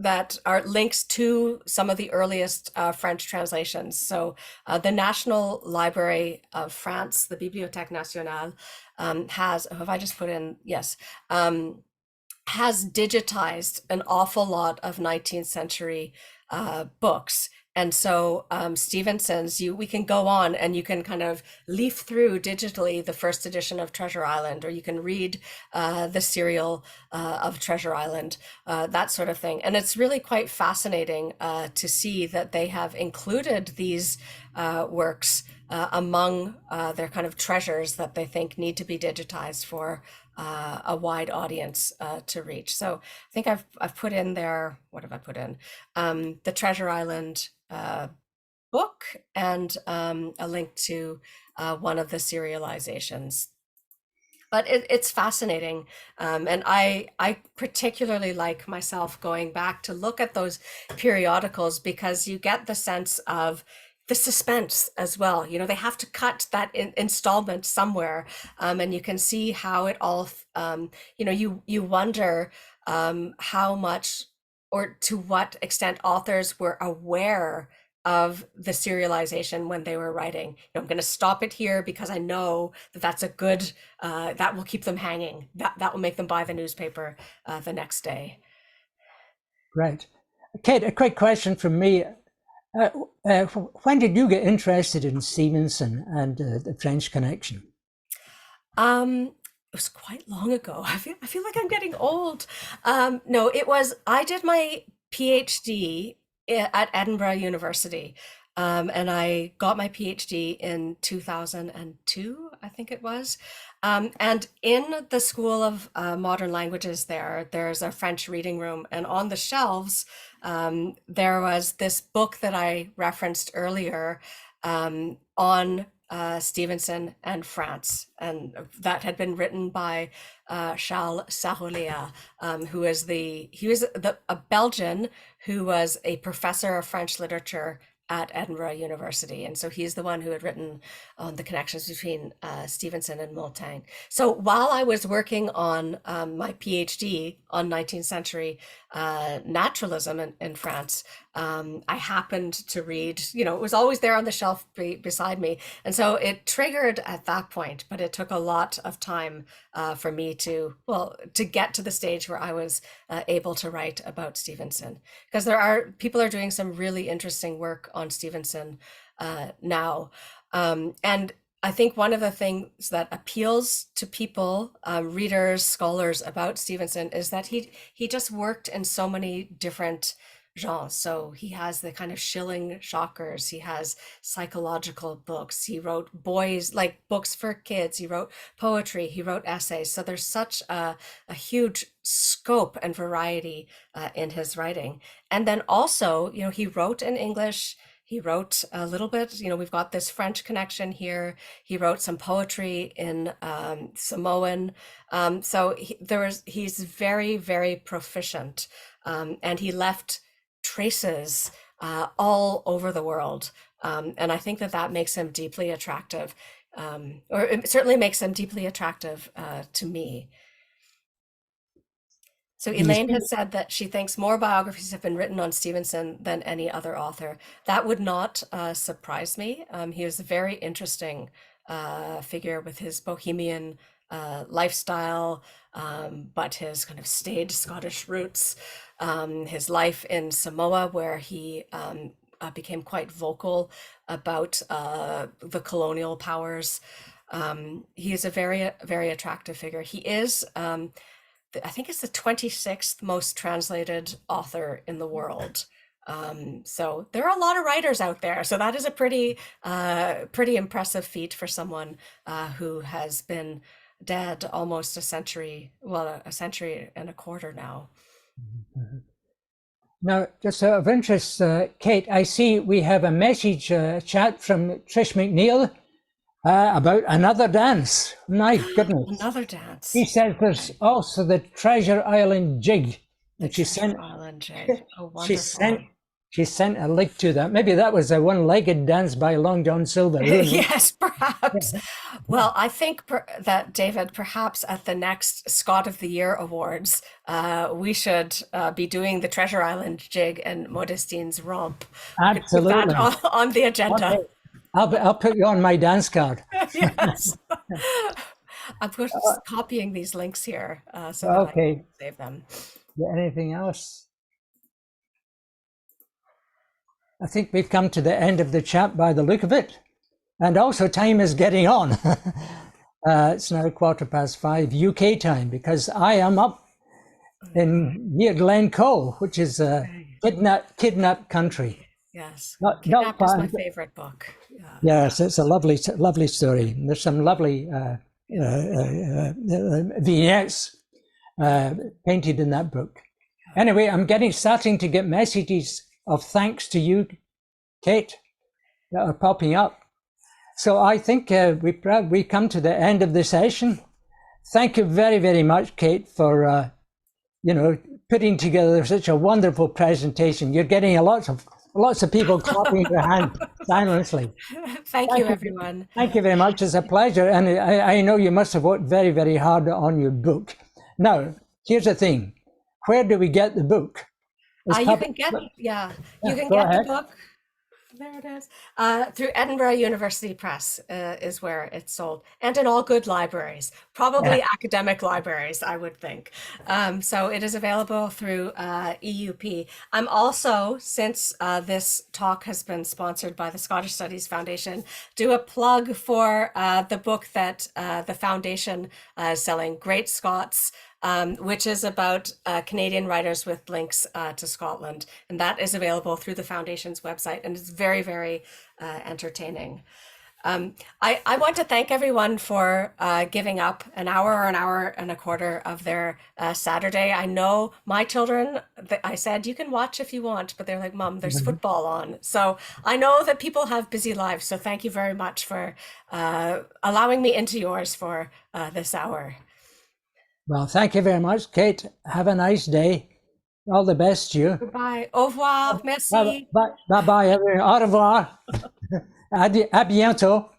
that are links to some of the earliest French translations. So the National Library of France, the Bibliothèque Nationale, has, have I just put in? Yes. Has digitized an awful lot of 19th century books. And so Stevenson's, we can go on and you can kind of leaf through digitally the first edition of Treasure Island, or you can read the serial of Treasure Island, that sort of thing. And it's really quite fascinating to see that they have included these works among their kind of treasures that they think need to be digitized for a wide audience to reach. So I think I've put in there, what have I put in? The Treasure Island book and a link to one of the serializations. But it's fascinating. And I particularly like myself going back to look at those periodicals because you get the sense of the suspense as well. You know, they have to cut that installment somewhere. And you can see how it all, you know, you wonder how much or to what extent authors were aware of the serialization when they were writing. You know, I'm going to stop it here because I know that that's a good, that will keep them hanging. That will make them buy the newspaper the next day. Great. Kate, a quick question from me. When did you get interested in Stevenson and the French Connection? It was quite long ago. I feel like I'm getting old. No, it was, I did my PhD at Edinburgh University. And I got my PhD in 2002, I think it was. And in the School of Modern Languages there's a French reading room. And on the shelves, there was this book that I referenced earlier on Stevenson and France, and that had been written by Charles Sarolea, who is a Belgian who was a professor of French literature at Edinburgh University. And so he's the one who had written on the connections between Stevenson and Montaigne. So while I was working on my PhD on 19th century naturalism in France, I happened to read, you know, it was always there on the shelf beside me. And so it triggered at that point, but it took a lot of time for me to get to the stage where I was able to write about Stevenson. Because people are doing some really interesting work on Stevenson now. And I think one of the things that appeals to people, readers, scholars about Stevenson is that he just worked in so many different genres. So he has the kind of shilling shockers, he has psychological books, he wrote books for kids, he wrote poetry, he wrote essays. So there's such a huge scope and variety in his writing. And then also, you know, he wrote in English. He wrote a little bit, you know, we've got this French connection here. He wrote some poetry in Samoan. So he's very, very proficient. And he left traces all over the world. And I think that makes him deeply attractive, or it certainly makes him deeply attractive to me. So Elaine has said that she thinks more biographies have been written on Stevenson than any other author. That would not surprise me. He was a very interesting figure with his bohemian lifestyle, but his kind of staid Scottish roots, his life in Samoa, where he became quite vocal about the colonial powers. He is a very, very attractive figure. He is, I think it's the 26th most translated author in the world. So there are a lot of writers out there. So that is a pretty impressive feat for someone who has been dead almost a century and a quarter now. Now, just out of interest, Kate, I see we have a message chat from Trish McNeil about another dance. My goodness. Another dance. He says there's also the Treasure Island jig that she sent. Island jig. Oh, wonderful. She sent a link to that. Maybe that was a one-legged dance by Long John Silver. Yes, perhaps. Well, I think that, David, perhaps at the next Scot of the Year Awards, we should be doing the Treasure Island jig and Modestine's romp. Absolutely. On the agenda. Okay. I'll put you on my dance card. Yes. I'm just copying these links here so that I can save them. Yeah, anything else? I think we've come to the end of the chat by the look of it. And also time is getting on. It's now 5:15 UK time because I am up in near Glencoe, which is a kidnapped country. Yes. Not Kidnapped is my quite. favorite book. Yes, it's a lovely story. There's some lovely vignettes painted in that book. Anyway, I'm starting to get messages of thanks to you, Kate, that are popping up. So I think we come to the end of the session. Thank you very, very much, Kate, for putting together such a wonderful presentation. You're getting lots of people clapping their hands silently. Thank you, everyone. Thank you very much. It's a pleasure. And I know you must have worked very, very hard on your book. Now, here's the thing. Where do we get the book? You can get the book. There it is. Through Edinburgh University Press is where it's sold, and in all good libraries, probably academic libraries, I would think. So it is available through EUP. I'm also, since this talk has been sponsored by the Scottish Studies Foundation, do a plug for the book that the foundation is selling, Great Scots, which is about Canadian writers with links to Scotland. And that is available through the foundation's website, and it's very, very entertaining. I want to thank everyone for giving up an hour or an hour and a quarter of their Saturday. I know my children, I said, you can watch if you want, but they're like, Mom, there's football on. So I know that people have busy lives. So thank you very much for allowing me into yours for this hour. Well, thank you very much, Kate. Have a nice day. All the best to you. Goodbye. Au revoir. Merci. Bye-bye, everyone. Au revoir. À bientôt.